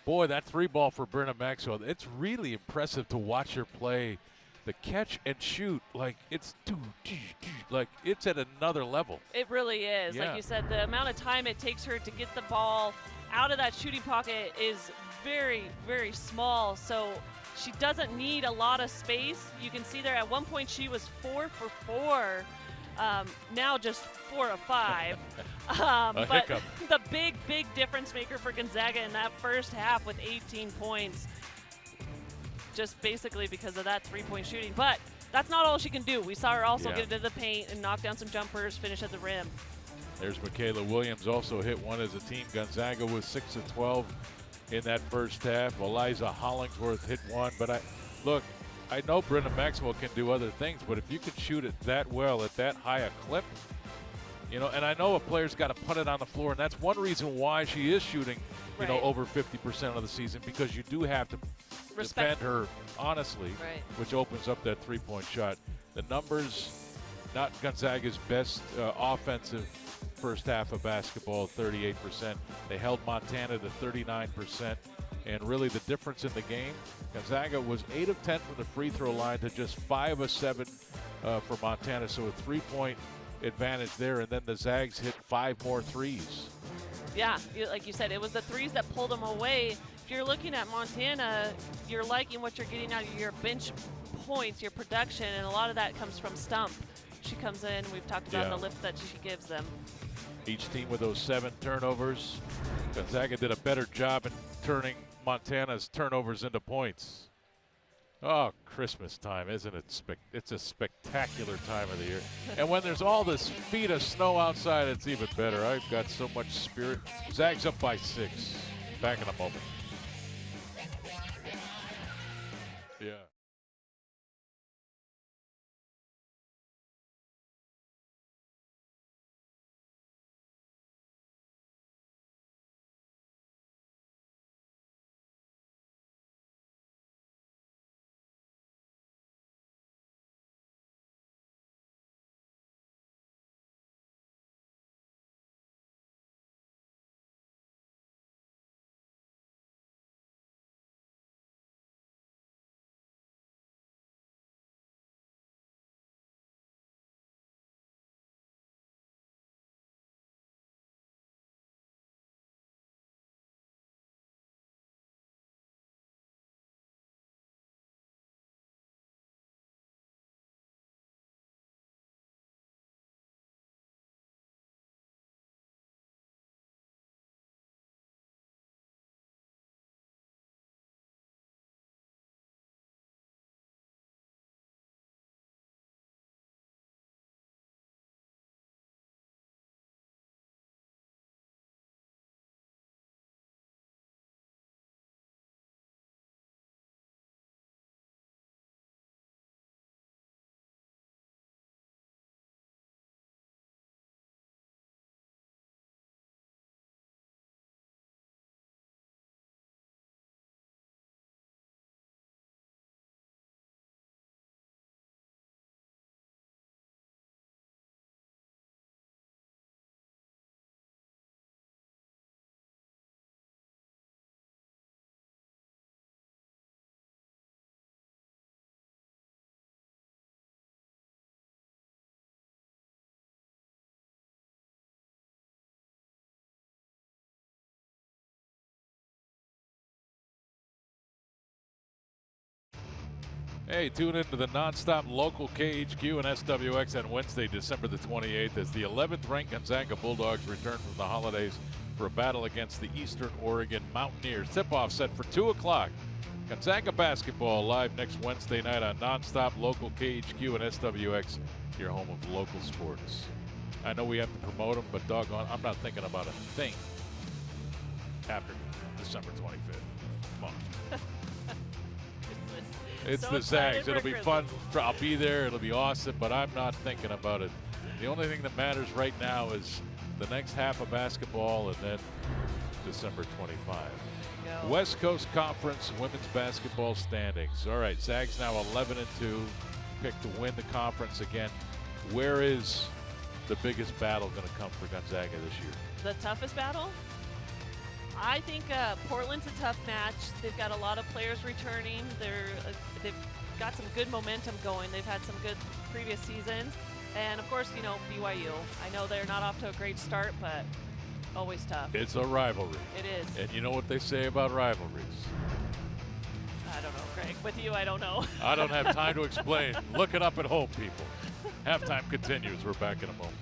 boy, that three ball for Brenna Maxwell, it's really impressive to watch her play. The catch and shoot, like it's at another level. It really is. Yeah. Like you said, the amount of time it takes her to get the ball out of that shooting pocket is very, very small. So she doesn't need a lot of space. You can see there at one point she was 4 for 4. Now just 4 of 5. But hiccup. the big difference maker for Gonzaga in that first half with 18 points. Just basically because of that three-point shooting. But that's not all she can do. We saw her also get into the paint and knock down some jumpers, finish at the rim. There's Michaela Williams, also hit one as a team. Gonzaga was 6 of 12 in that first half. Eliza Hollingsworth hit one. But I know Brenda Maxwell can do other things, but if you can shoot it that well at that high a clip, you know, and I know a player's got to put it on the floor, and that's one reason why she is shooting, you know, over 50% of the season, because you do have to defend her honestly, which opens up that three-point shot. The numbers, not Gonzaga's best offensive first half of basketball, 38%. They held Montana to 39%. And really the difference in the game, Gonzaga was 8 of 10 from the free throw line to just 5 of 7 for Montana. So a three-point advantage there. And then the Zags hit 5 more threes. Yeah, like you said, it was the threes that pulled them away. If you're looking at Montana, you're liking what you're getting out of your bench points, your production, and a lot of that comes from Stump. She comes in, we've talked about the lift that she gives them. Each team with those 7 turnovers. Gonzaga did a better job in turning Montana's turnovers into points. Oh, Christmas time, isn't it? It's a spectacular time of the year. And when there's all this feet of snow outside, it's even better. I've got so much spirit. Zags up by 6. Back in a moment. Yeah. Hey, tune into the nonstop local KHQ and SWX on Wednesday, December the 28th, as the 11th ranked Gonzaga Bulldogs return from the holidays for a battle against the Eastern Oregon Mountaineers. Tip-off set for 2 o'clock. Gonzaga basketball live next Wednesday night on nonstop local KHQ and SWX, your home of local sports. I know we have to promote them, but doggone, I'm not thinking about a thing after December 25th. Come on. It's So the excited Zags. for It'll be Grizzlies. fun. I'll be there. It'll be awesome, but I'm not thinking about it. The only thing that matters right now is the next half of basketball and then December 25. Go. West Coast Conference women's basketball standings. All right, Zags now 11-2, picked to win the conference again. Where is the biggest battle going to come for Gonzaga this year? The toughest battle? I think Portland's a tough match. They've got a lot of players returning. They've got some good momentum going. They've had some good previous seasons. And, of course, you know, BYU. I know they're not off to a great start, but always tough. It's a rivalry. It is. And you know what they say about rivalries. I don't know, Greg. With you, I don't know. I don't have time to explain. Look it up at home, people. Halftime continues. We're back in a moment.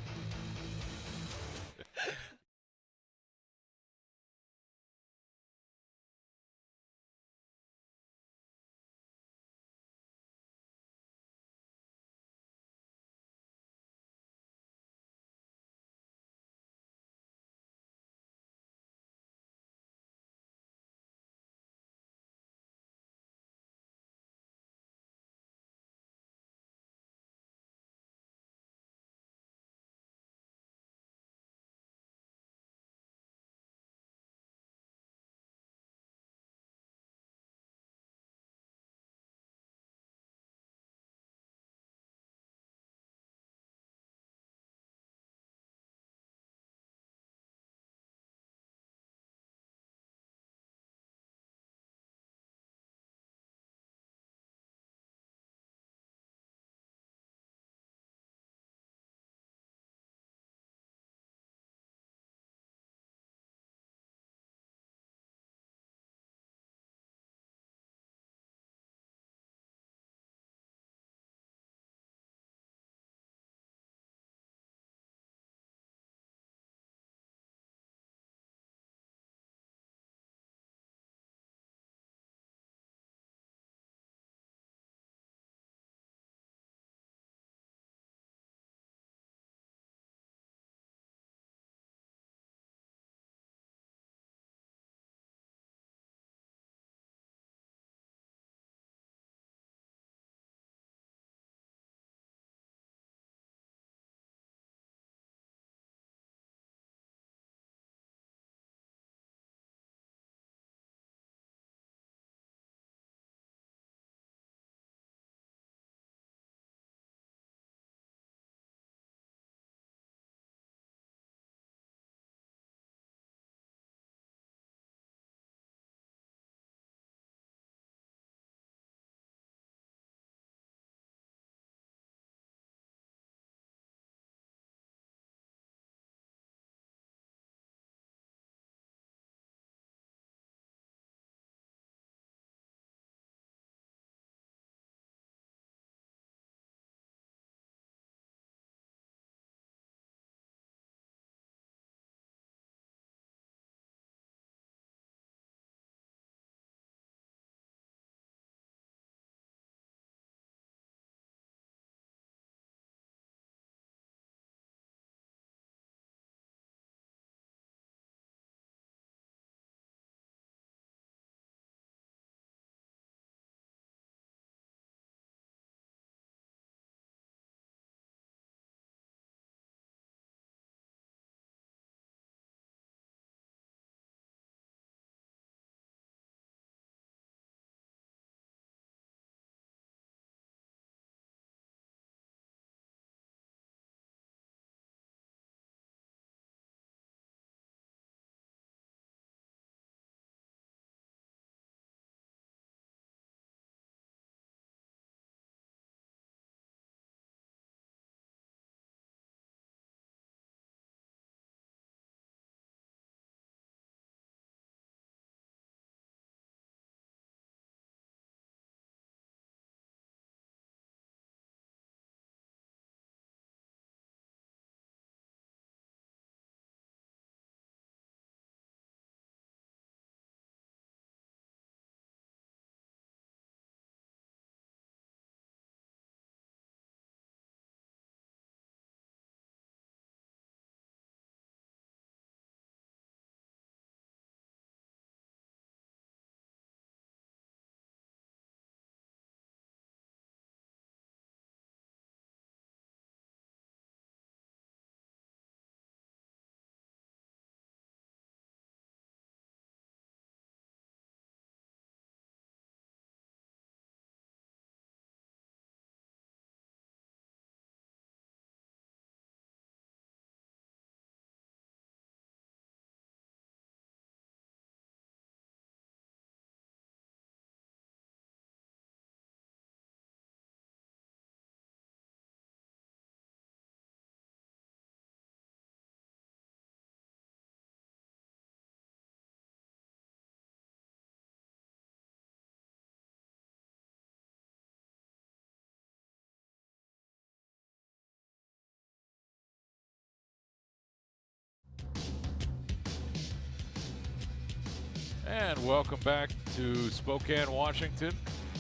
And welcome back to Spokane, Washington.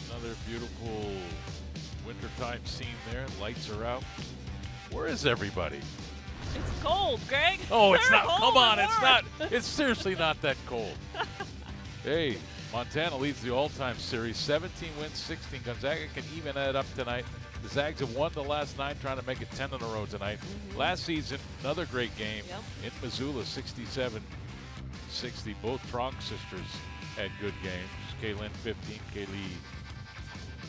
Another beautiful wintertime scene there. Lights are out. Where is everybody? It's cold, Greg. Oh, it's They're not. home Come on, and it's warm. not. It's seriously not that cold. Hey, Montana leads the all-time series. 17 wins, 16. Gonzaga can even that up tonight. The Zags have won the last 9, trying to make it 10 in a row tonight. Last season, another great game in Missoula, 67-60. Both Tronk sisters had good games. Kaylin 15, Kaylee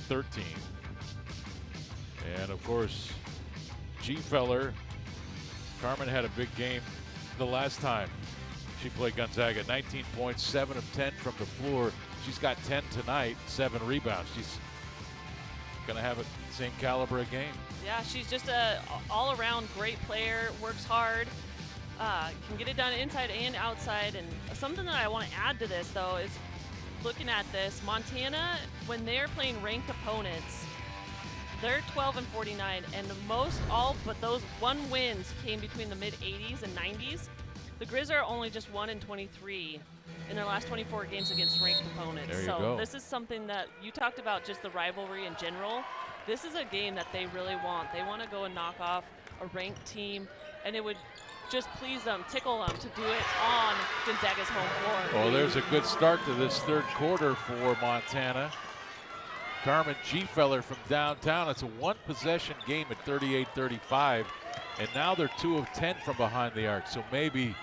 13. And of course, G-Feller, Carmen had a big game the last time she played Gonzaga. 19 points, 7 of 10 from the floor. She's got 10 tonight, 7 rebounds. She's gonna have a same caliber of game. Yeah, she's just a all-around great player, works hard, can get it done inside and outside. And something that I want to add to this, though, is looking at this, Montana, when they're playing ranked opponents, they're 12-49, and all but those 1 wins came between the mid-80s and 90s. The Grizz are only just 1-23 in their last 24 games against ranked opponents. There you so go. This is something that you talked about, just the rivalry in general. This is a game that they really want. They want to go and knock off a ranked team, and it would just please them, tickle them to do it on Gonzaga's home floor. Well, there's a good start to this third quarter for Montana. Carmen G-Feller from downtown. It's a 1-possession game at 38-35, and now they're 2 of 10 from behind the arc. So maybe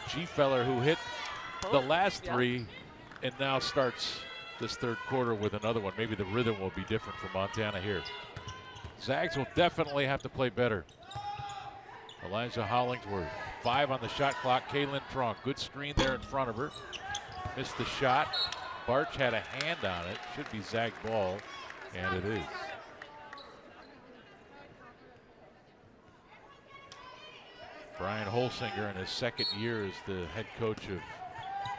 G-Feller, who hit the last 3 and now starts this third quarter with another one. Maybe the rhythm will be different for Montana here. Zags will definitely have to play better. Elijah Hollingsworth, 5 on the shot clock. Kaylin Tronk, good screen there in front of her. Missed the shot. Barch had a hand on it. Should be Zag ball, and it is. Brian Holsinger in his second year as the head coach of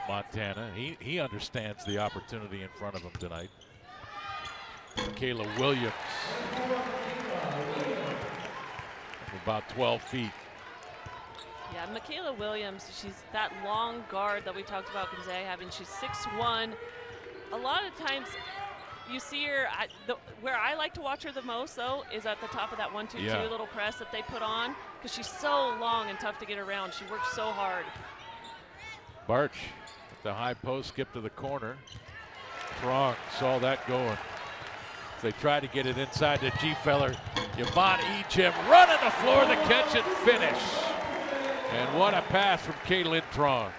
Montana. He understands the opportunity in front of him tonight. Kayla Williams. About 12 feet. Yeah, Michaela Williams, she's that long guard that we talked about Gonzaga having. She's 6'1". A lot of times you see her, where I like to watch her the most, though, is at the top of that 1-2-2 little press that they put on, because she's so long and tough to get around. She works so hard. Barch at the high post, skip to the corner. Tronk saw that going. They tried to get it inside to G-Feller. Yvonne Ejim running the floor to catch and finish. And what a pass from Kaylin Tronk.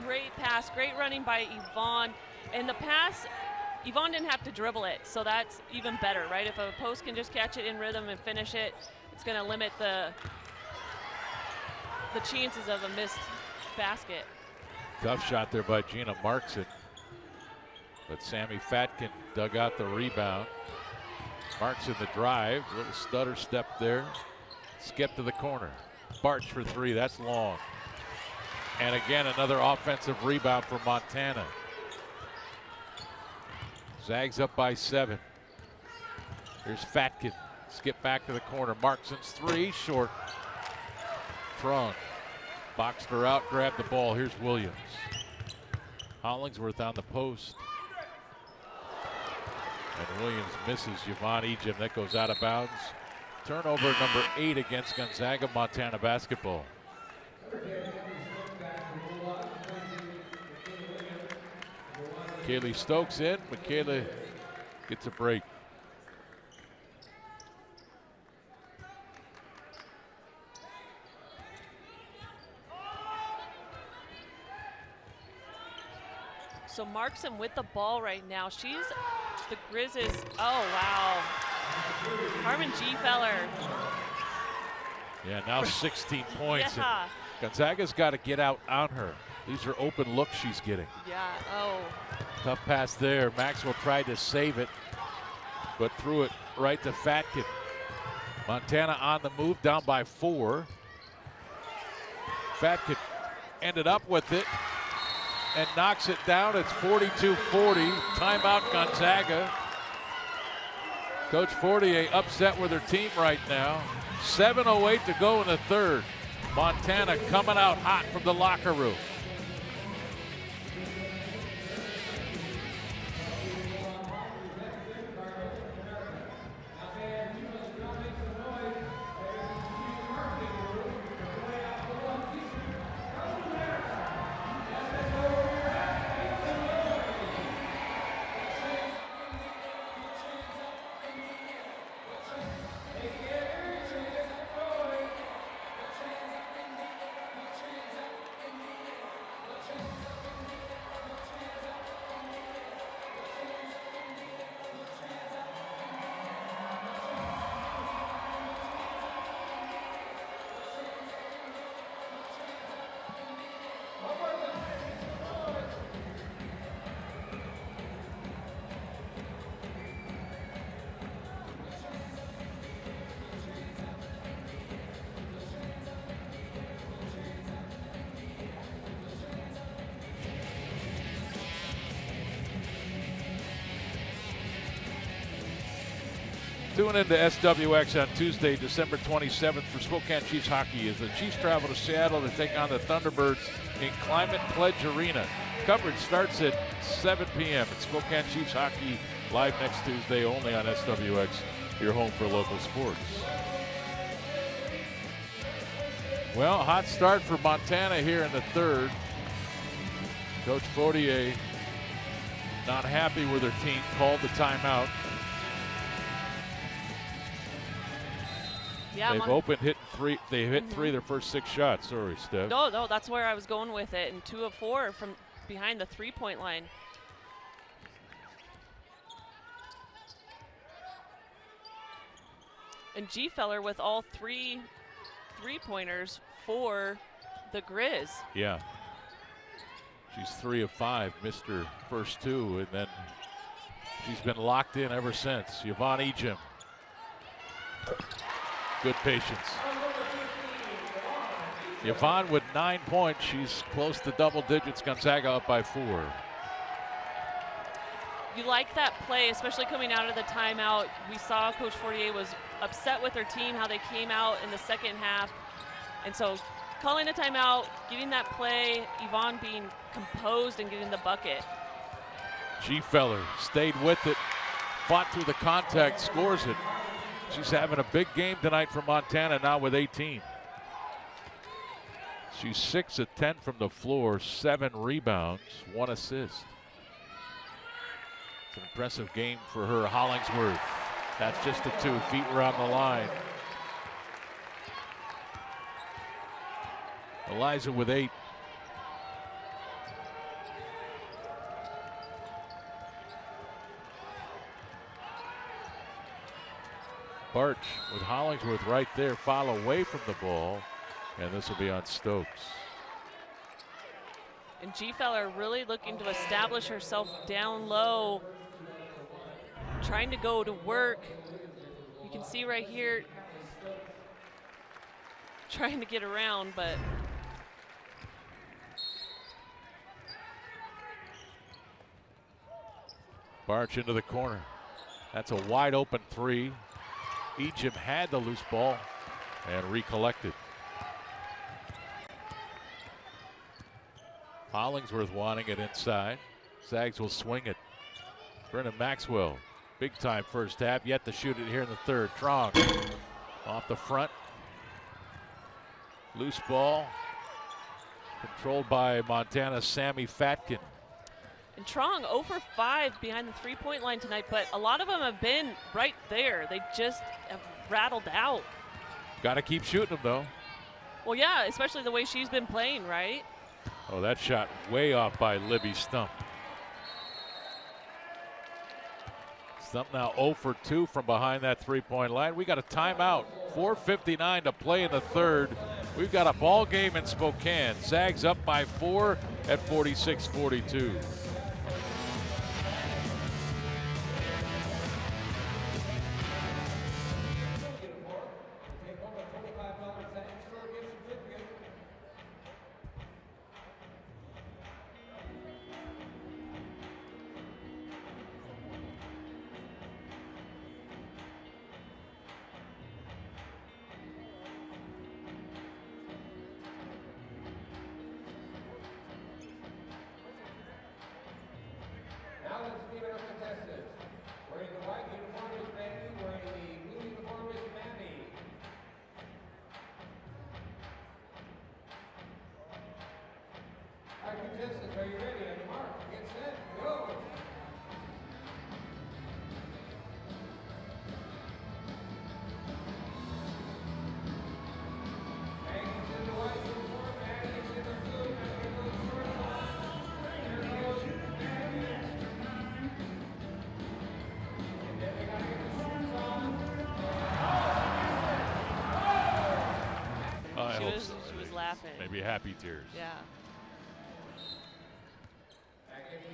Great pass, great running by Yvonne. And the pass, Yvonne didn't have to dribble it, so that's even better, right? If a post can just catch it in rhythm and finish it, it's going to limit the chances of a missed basket. Tough shot there by Gina Markson. But Sammy Fatkin dug out the rebound. Markson the drive, little stutter step there. Skip to the corner. Barch for 3, that's long. And again, another offensive rebound for Montana. Zags up by 7. Here's Fatkin, skip back to the corner. Markson's 3, short. Tronk boxed her out, grabbed the ball. Here's Williams. Hollingsworth on the post. And Williams misses Yvonne Ejim. That goes out of bounds. Turnover number 8 against Gonzaga, Montana basketball. Kaylee Stokes in. Michaela gets a break. So Markson with the ball right now. The Grizz is, oh wow. Carmen G-Feller. Yeah, now 16 points. Yeah. And Gonzaga's got to get out on her. These are open looks she's getting. Yeah, oh. Tough pass there. Maxwell tried to save it, but threw it right to Fatkin. Montana on the move, down by 4. Fatkin ended up with it and knocks it down. It's 42-40. Timeout Gonzaga. Coach Fortier upset with her team right now. 7:08 to go in the third. Montana coming out hot from the locker room. Tune in to SWX on Tuesday, December 27th for Spokane Chiefs hockey as the Chiefs travel to Seattle to take on the Thunderbirds in Climate Pledge Arena. Coverage starts at 7 p.m. at Spokane Chiefs hockey live next Tuesday only on SWX, your home for local sports. Well, hot start for Montana here in the third. Coach Fortier not happy with her team, called the timeout. Yeah, they've hit three. They hit three of their first 6 shots. Sorry, Steph. No, that's where I was going with it. And 2 of 4 from behind the 3-point line. And G. Feller with all 3 3-pointers for the Grizz. Yeah. She's 3 of 5, missed her first 2, and then she's been locked in ever since. Yvonne Ejim. Good patience. Yvonne with 9 points. She's close to double digits. Gonzaga up by 4. You like that play, especially coming out of the timeout. We saw Coach Fortier was upset with her team, how they came out in the second half. And so calling a timeout, getting that play, Yvonne being composed and getting the bucket. G. Feller stayed with it, fought through the contact, scores it. She's having a big game tonight for Montana now with 18. She's 6 of 10 from the floor, 7 rebounds, 1 assist. It's an impressive game for her. Hollingsworth, that's just a 2, feet around the line. Eliza with 8. Barch with Hollingsworth right there, foul away from the ball, and this will be on Stokes. And G. Feller really looking to establish herself down low, trying to go to work. You can see right here, trying to get around, but Barch into the corner. That's a wide open 3. Ejim had the loose ball and recollected. Hollingsworth wanting it inside. Zags will swing it. Brennan Maxwell, big time first half, yet to shoot it here in the third. Trong off the front. Loose ball controlled by Montana's Sammy Fatkin. and Trong 0 for 5 behind the 3-point line tonight, but a lot of them have been right there. They just have rattled out. Got to keep shooting them, though. Well, yeah, especially the way she's been playing, right? Oh, that shot way off by Libby Stump. Stump now 0 for 2 from behind that 3-point line. We got a timeout. 4:59 to play in the third. We've got a ball game in Spokane. Zags up by 4 at 46-42. She was laughing. Maybe happy tears. Yeah.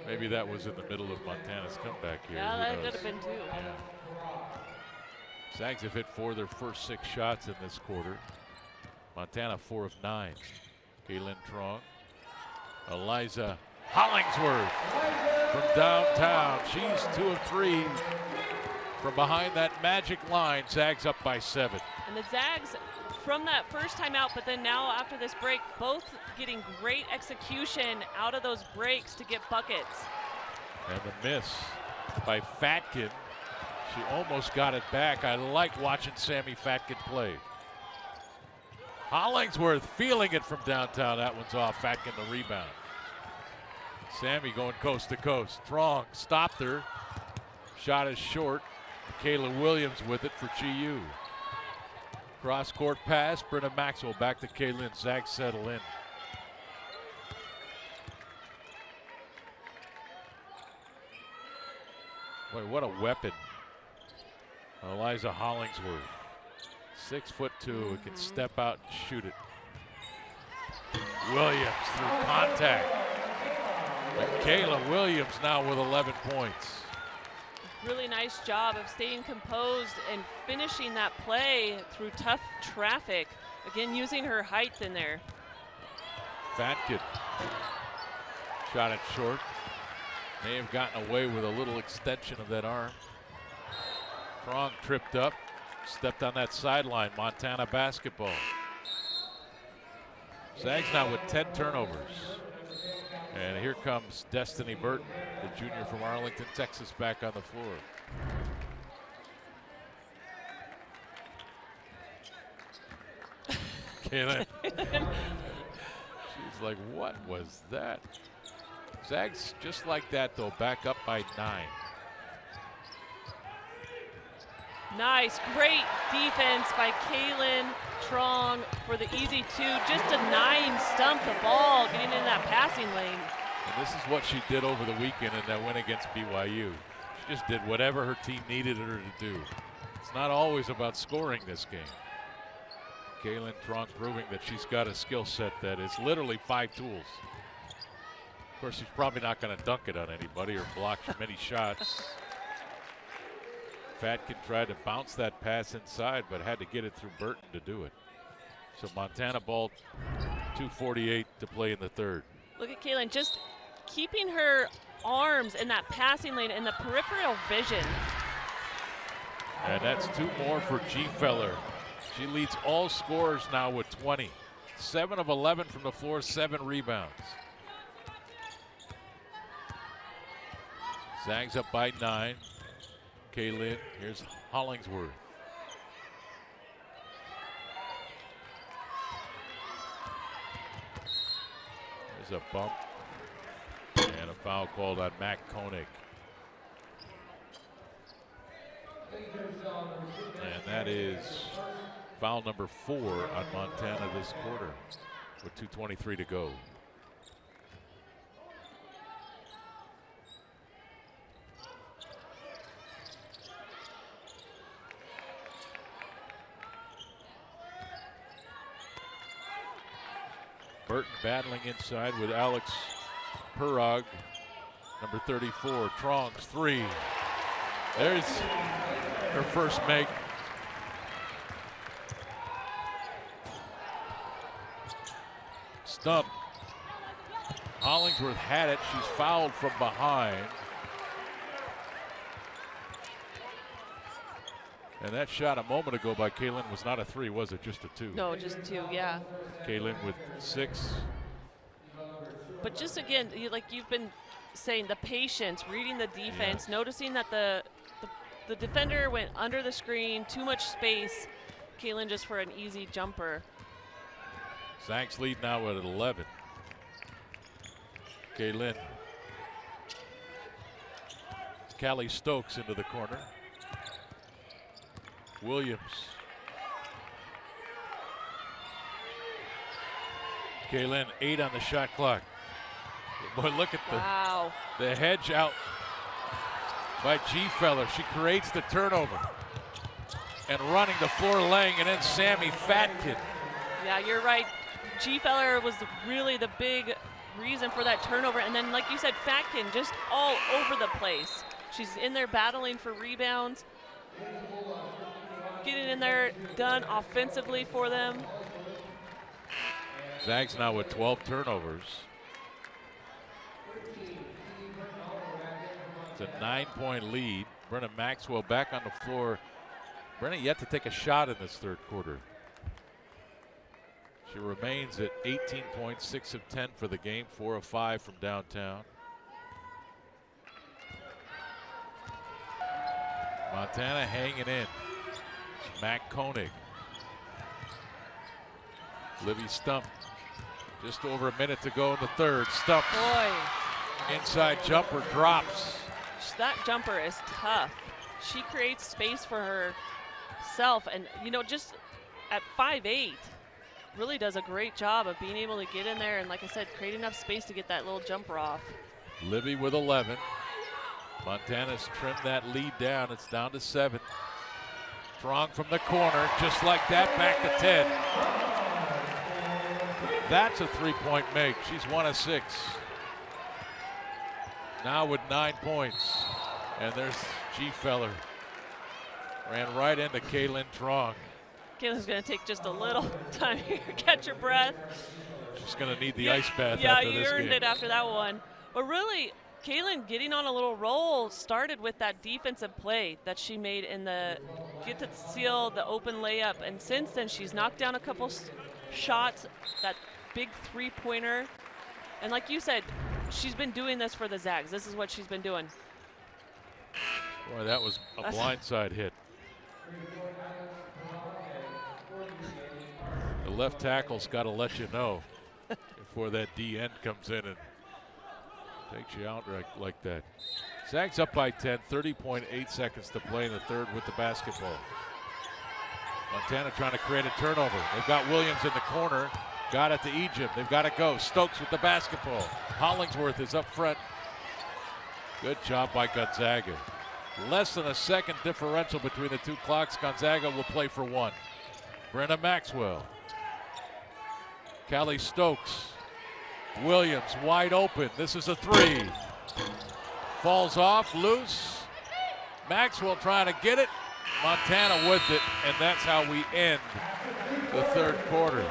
Maybe that was in the middle of Montana's comeback here. Yeah, Who that knows? could have been too. Yeah. Zags have hit 4 of their first 6 shots in this quarter. Montana 4 of 9. Kaylin Trong. Eliza Hollingsworth from downtown. She's 2 of 3 From behind that magic line, Zags up by 7. And the Zags, from that first time out, but then now after this break, both getting great execution out of those breaks to get buckets. And the miss by Fatkin. She almost got it back. I like watching Sammy Fatkin play. Hollingsworth feeling it from downtown. That one's off. Fatkin the rebound. Sammy going coast to coast. Trong stopped her. Shot is short. Kayla Williams with it for GU. Cross court pass. Brenna Maxwell back to Kaylin. Zags settle in. Boy, what a weapon. Eliza Hollingsworth. 6'2", who can step out and shoot it. Williams through contact. But Kayla Williams now with 11 points. Really nice job of staying composed and finishing that play through tough traffic. Again, using her height in there. Fatkin shot it short. May have gotten away with a little extension of that arm. Trong tripped up, stepped on that sideline. Montana basketball. Zags now with 10 turnovers. And here comes Destiny Burton, the junior from Arlington, Texas, back on the floor. Kaylin. She's like, what was that? Zags just like that, though, back up by 9. Nice, great defense by Kaylin Trong for the easy 2. Just a 9 stump the ball, getting in that passing lane. And this is what she did over the weekend in that win against BYU. She just did whatever her team needed her to do. It's not always about scoring this game. Kaylin Trong proving that she's got a skill set that is literally 5 tools. Of course, she's probably not going to dunk it on anybody or block many shots. Fatkin tried to bounce that pass inside, but had to get it through Burton to do it. So Montana ball, 2:48 to play in the third. Look at Kaylin just keeping her arms in that passing lane and the peripheral vision. And that's 2 more for G. Feller. She leads all scorers now with 20. 7 of 11 from the floor, 7 rebounds. Zags up by 9. Kaylin, here's Hollingsworth. There's a bump and a foul called on Mac Koenig. And that is foul number 4 on Montana this quarter with 2:23 to go. Burton battling inside with Alex Perog, number 34. Trong's 3. There's her first make. Stump. Hollingsworth had it. She's fouled from behind. And that shot a moment ago by Kaylin was not a 3, was it? Just a 2. No, just 2, yeah. Kaylin with 6. But just again, like you've been saying, the patience, reading the defense, noticing that the defender went under the screen, too much space. Kaylin just for an easy jumper. Zags lead now at 11. Kaylin. Callie Stokes into the corner. Williams. Kaylin, 8 on the shot clock. Boy, look at the hedge out by G. Feller. She creates the turnover. And running the floor laying, and then Sammy Fatkin. Yeah, you're right. G. Feller was really the big reason for that turnover. And then, like you said, Fatkin just all over the place. She's in there battling for rebounds. Getting in there, done offensively for them. Zags now with 12 turnovers. It's a 9-point lead. Brenna Maxwell back on the floor. Brenna yet to take a shot in this third quarter. She remains at 18 points, 6 of 10 for the game, 4 of 5 from downtown. Montana hanging in. Mac Koenig. Livy Stump. Just over a minute to go in the third. Stump. Boy. Inside jumper drops. That jumper is tough. She creates space for herself, and just at 5'8", really does a great job of being able to get in there and, like I said, create enough space to get that little jumper off. Livy with 11. Montana's trimmed that lead down. It's down to 7. Strong from the corner, just like that, back to 10. That's a three-point make. She's 1 of 6. Now with 9 points. And there's G. Feller. Ran right into Kaylin Trong. Kaylin's going to take just a little time here, catch her breath. She's going to need the ice bath yeah, after this game. Yeah, you earned it after that one. But really, Kaylin getting on a little roll started with that defensive play that she made in the get to seal the open layup. And since then, she's knocked down a couple shots, that big three-pointer. And like you said, she's been doing this for the Zags. This is what she's been doing. Boy, that was a blindside hit. The left tackle's got to let you know before that D end comes in and takes you out like that. Zags up by 10, 30.8 seconds to play in the third with the basketball. Montana trying to create a turnover. They've got Williams in the corner. Got it to Egypt. They've got to go. Stokes with the basketball. Hollingsworth is up front. Good job by Gonzaga. Less than a second differential between the two clocks. Gonzaga will play for 1. Brenna Maxwell. Callie Stokes. Williams wide open. This is a 3. Falls off, loose. Maxwell trying to get it. Montana with it, and that's how we end the third quarter.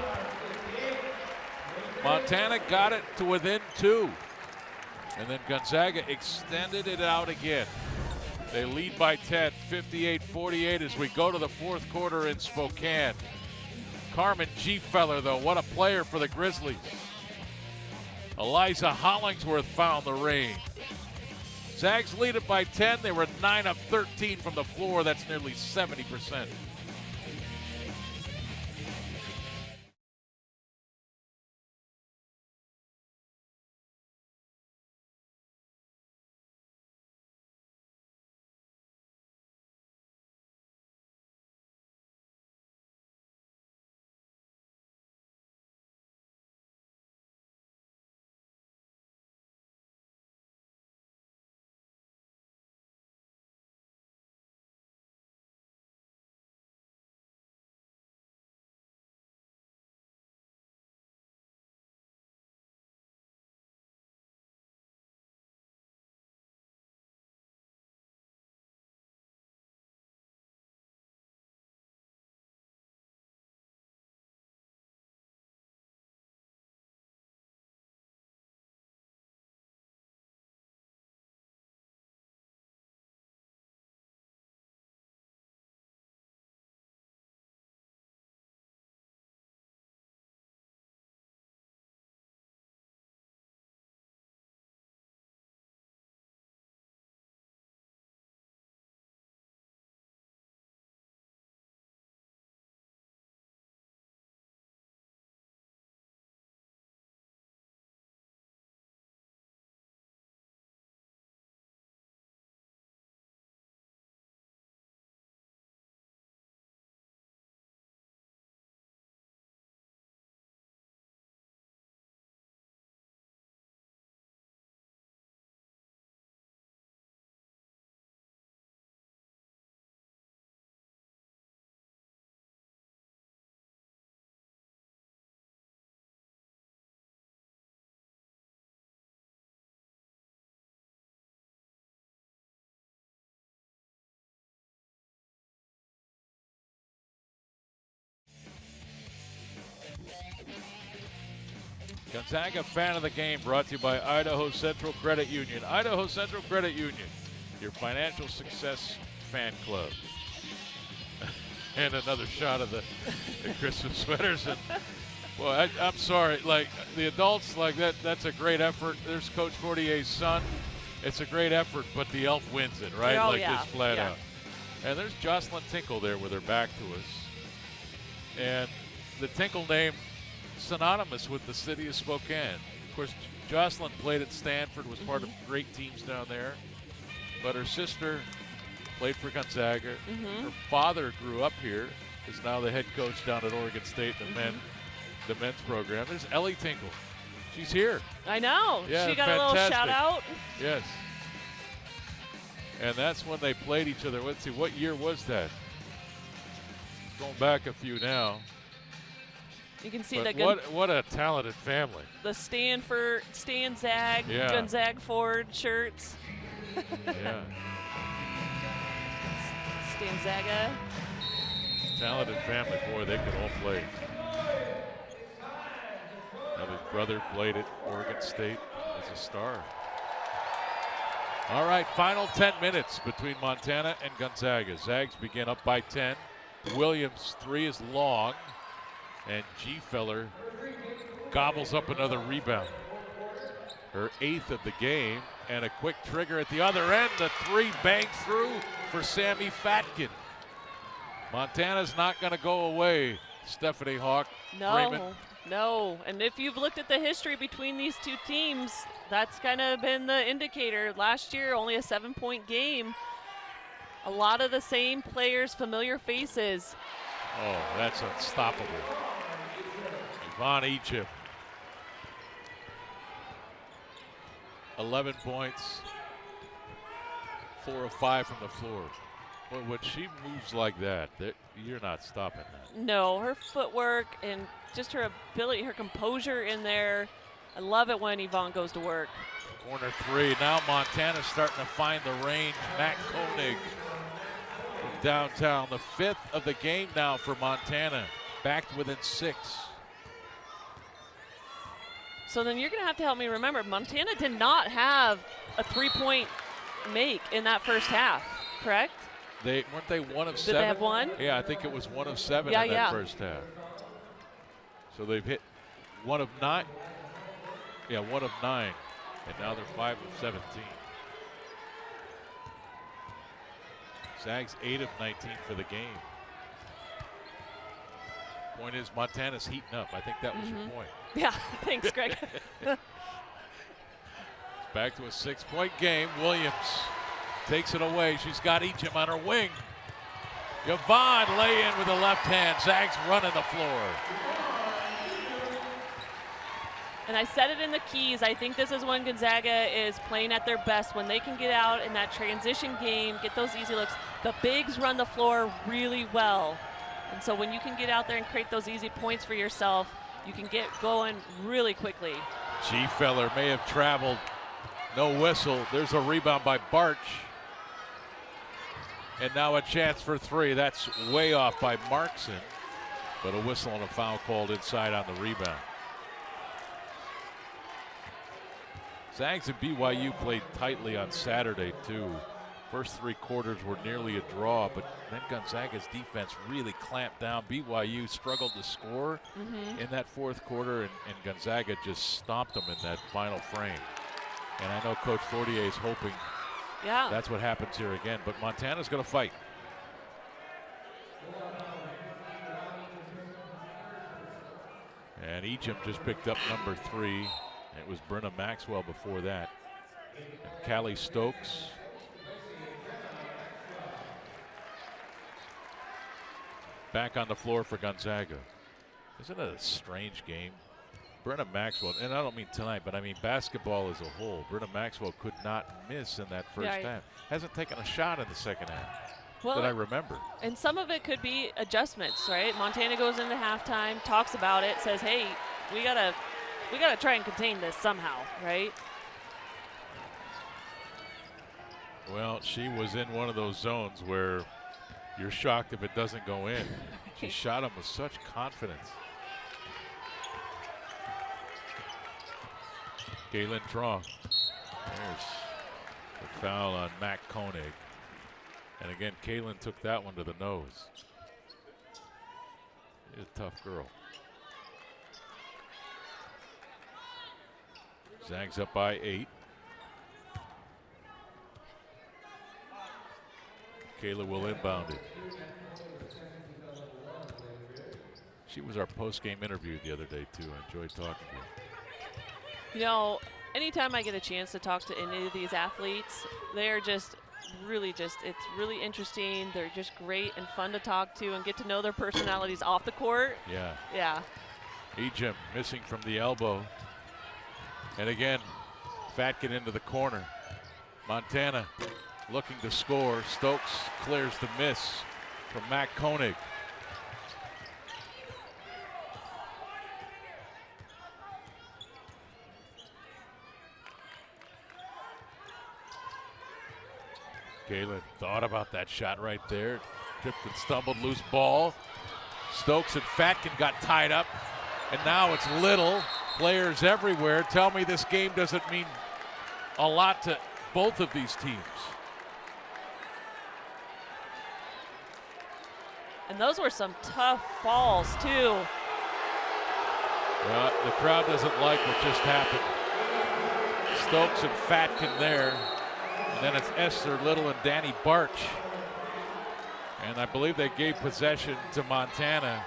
Montana got it to within 2. And then Gonzaga extended it out again. They lead by 10, 58-48 as we go to the fourth quarter in Spokane. Carmen G. Feller, though, what a player for the Grizzlies. Eliza Hollingsworth found the ring. Zags lead it by 10. They were 9 of 13 from the floor. That's nearly 70%. Gonzaga fan of the game brought to you by Idaho Central Credit Union. Idaho Central Credit Union. your financial success fan club. And another shot of the Christmas sweaters. And well, I'm sorry, like the adults, like that's a great effort. There's Coach Fortier's son. It's a great effort, but the elf wins it, right? Oh, like yeah. just flat Yeah. out. And there's Jocelyn Tinkle there with her back to us. And the Tinkle name synonymous with the city of Spokane. Of course, Jocelyn played at Stanford, was part of great teams down there. But her sister played for Gonzaga. Her father grew up here, is now the head coach down at Oregon State, the men's program. There's Ellie Tinkle. She's here. I know. Yeah, she got a little fantastic. shout out. Yes. And that's when they played each other. Let's see, what year was that? Going back a few now. You can see But the what a talented family. the Stan Zag, Yeah. Gonzaga Ford shirts. Yeah. Stan Zaga. Talented family. Boy, they could all play. Now his brother played at Oregon State as a star. All right, final 10 minutes between Montana and Gonzaga. Zags begin up by 10. Williams' three is long. And G. Feller gobbles up another rebound. Her 8th of the game, and a quick trigger at the other end. The three bangs through for Sammy Fatkin. Montana's not going to go away. Stephanie Hawk. Freeman. No. And if you've looked at the history between these two teams, that's kind of been the indicator. Last year, only a 7-point game. A lot of the same players, familiar faces. Oh, that's unstoppable. Yvonne Egypt. 11 points. 4 of 5 from the floor. Boy, when she moves like that, you're not stopping that. No, her footwork and just her ability, her composure in there. I love it when Yvonne goes to work. Corner three. Now Montana's starting to find the range. Matt Koenig from downtown. The 5th of the game now for Montana. Back within 6. So then you're going to have to help me remember, Montana did not have a 3-point make in that first half, correct? Weren't they 1 of 7? Did they have one? Yeah, I think it was 1 of 7 Yeah, in that yeah. first half. So they've hit 1 of 9. Yeah, 1 of 9. And now they're 5 of 17. Zags 8 of 19 for the game. Point is, Montana's heating up. I think that was your point. Yeah, thanks, Greg. It's back to a 6-point game. Williams takes it away. She's got Egypt on her wing. Yvonne lay in with the left hand. Zags running the floor. And I said it in the keys. I think this is when Gonzaga is playing at their best, when they can get out in that transition game, get those easy looks. The bigs run the floor really well. And so when you can get out there and create those easy points for yourself, you can get going really quickly. G. Feller may have traveled. No whistle. There's a rebound by Barch. And now a chance for 3. That's way off by Markson. But a whistle and a foul called inside on the rebound. Zags and BYU played tightly on Saturday, too. First 3 quarters were nearly a draw, but then Gonzaga's defense really clamped down. BYU struggled to score in that 4th quarter, and Gonzaga just stomped them in that final frame. And I know Coach Fortier is hoping that's what happens here again, but Montana's going to fight. And Egypt just picked up number 3. It was Brenna Maxwell before that. And Callie Stokes. Back on the floor for Gonzaga. Isn't it a strange game? Brenna Maxwell, and I don't mean tonight, but I mean basketball as a whole. Brenna Maxwell could not miss in that first half. Hasn't taken a shot in the second half that I remember. And some of it could be adjustments, right? Montana goes into halftime, talks about it, says, hey, we gotta try and contain this somehow, right? Well, she was in one of those zones where you're shocked if it doesn't go in. She shot him with such confidence. Galen Traw. There's The foul on Matt Koenig. And again, Kaylin took that one to the nose. She's a tough girl. Zags up by 8. Kayla will inbound it. She was our post-game interview the other day, too. I enjoyed talking to her. You know, anytime I get a chance to talk to any of these athletes, they're just it's really interesting. They're just great and fun to talk to and get to know their personalities off the court. Yeah. Yeah. Ejim missing from the elbow. And again, Fatkin into the corner. Montana looking to score. Stokes clears the miss from Matt Koenig. Kaylin thought about that shot right there. Tripped and stumbled, loose ball. Stokes and Fatkin got tied up. And now it's Little. Players everywhere. Tell me this game doesn't mean a lot to both of these teams. And those were some tough falls, too. Well, the crowd doesn't like what just happened. Stokes and Fatkin there. And then it's Esther Little and Danny Barch. And I believe they gave possession to Montana.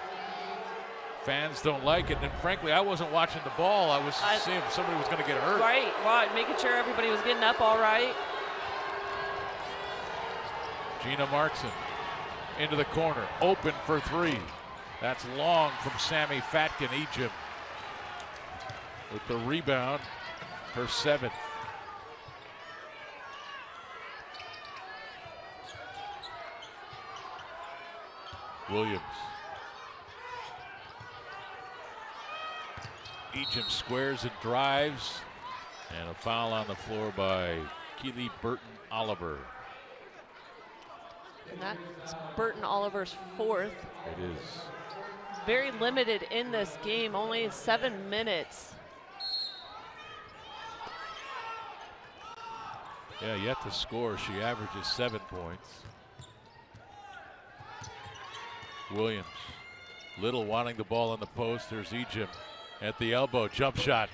Fans don't like it. And frankly, I wasn't watching the ball. I was seeing if somebody was going to get hurt. Right, making sure everybody was getting up all right. Gina Markson into the corner, open for 3. That's long from Sammy Fatkin, Ejim. With the rebound, her 7th. Williams. Ejim squares and drives. And a foul on the floor by Keely Burton Oliver. And that's Burton Oliver's 4th. It is. Very limited in this game, only 7 minutes. Yeah, yet to score. She averages 7 points. Williams. Little wanting the ball on the post. There's Ejim at the elbow. Jump shot.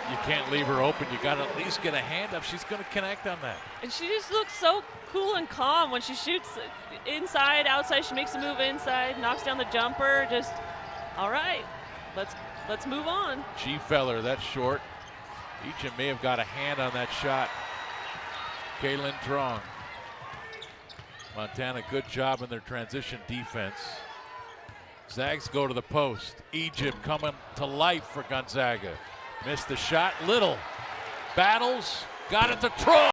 You can't leave her open. You got to at least get a hand up. She's going to connect on that. And she just looks so cool and calm when she shoots inside, outside. She makes a move inside, knocks down the jumper. Just, all right, let's move on. G-Feller, that's short. Ejim may have got a hand on that shot. Kaylin Trong. Montana, good job in their transition defense. Zags go to the post. Ejim coming to life for Gonzaga. Missed the shot. Little battles, got it to Troy.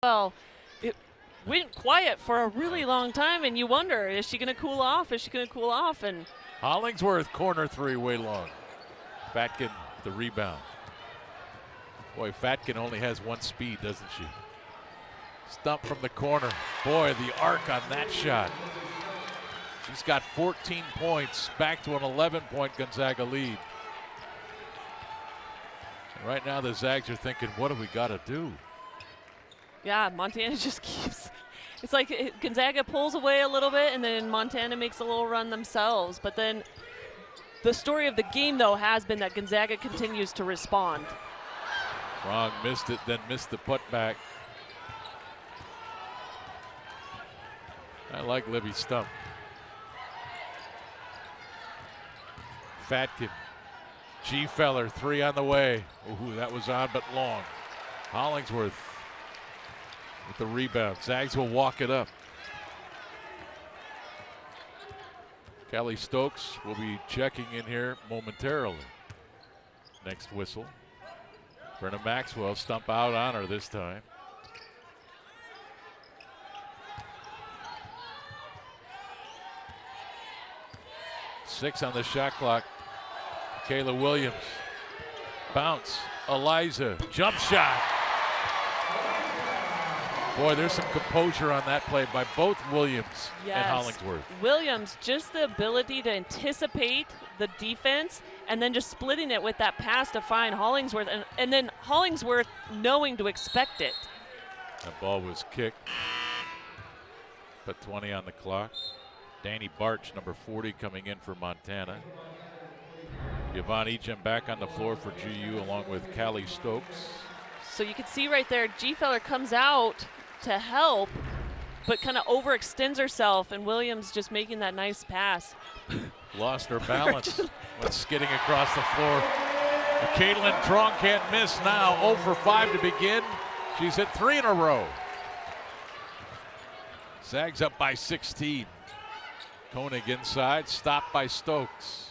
Well, it went quiet for a really long time, and you wonder, is she going to cool off? Is she going to cool off? And Hollingsworth, corner three, way long. Fatkin, the rebound. Boy, Fatkin only has one speed, doesn't she? Stump from the corner. Boy, the arc on that shot. She's got 14 points, back to an 11-point Gonzaga lead. And right now the Zags are thinking, what do we got to do? yeah, Montana just keeps. It's like Gonzaga pulls away a little bit, and then Montana makes a little run themselves. But then the story of the game, though, has been that Gonzaga continues to respond. Wrong, missed it, then missed the putback. I like Libby Stump. Fatkin. G-Feller, three on the way. Ooh, that was on but long. Hollingsworth with the rebound. Zags will walk it up. Kelly Stokes will be checking in here momentarily. Next whistle. Brenna Maxwell stump out on her this time. Six on the shot clock. Kayla Williams. Bounce. Eliza. Jump shot. Boy, there's some composure on that play by both Williams and Hollingsworth. Williams, just the ability to anticipate the defense and then just splitting it with that pass to find Hollingsworth, and then Hollingsworth knowing to expect it. That ball was kicked. Put 20 on the clock. Danny Barch, number 40, coming in for Montana. Yvonne Echem back on the floor for GU along with Callie Stokes. So you can see right there, G-Feller comes out to help, but kind of overextends herself, and Williams just making that nice pass. Lost her balance when skidding across the floor. Caitlin Trong can't miss now. 0 for 5 to begin. She's hit 3 in a row. Zags up by 16. Koenig inside, stopped by Stokes.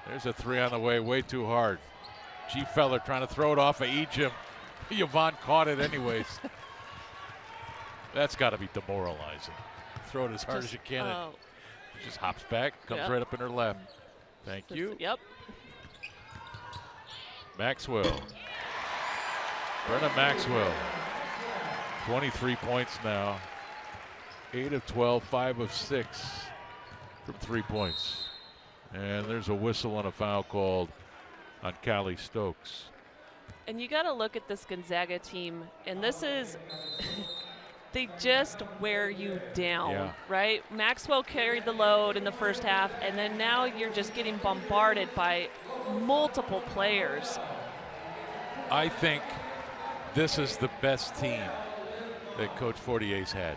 There's a 3 on the way, way too hard. G-Feller trying to throw it off of Echem. Yvonne caught it anyways. That's got to be demoralizing. Throw it as hard as you can. It just hops back, comes right up in her lap. Thank you. Yep. Maxwell. Brenna Maxwell. 23 points now. 8 of 12, 5 of 6 from 3 points. And there's a whistle and a foul called on Callie Stokes. And you got to look at this Gonzaga team, and this is, they just wear you down, right? Maxwell carried the load in the first half, and then now you're just getting bombarded by multiple players. I think this is the best team that Coach Fortier's had.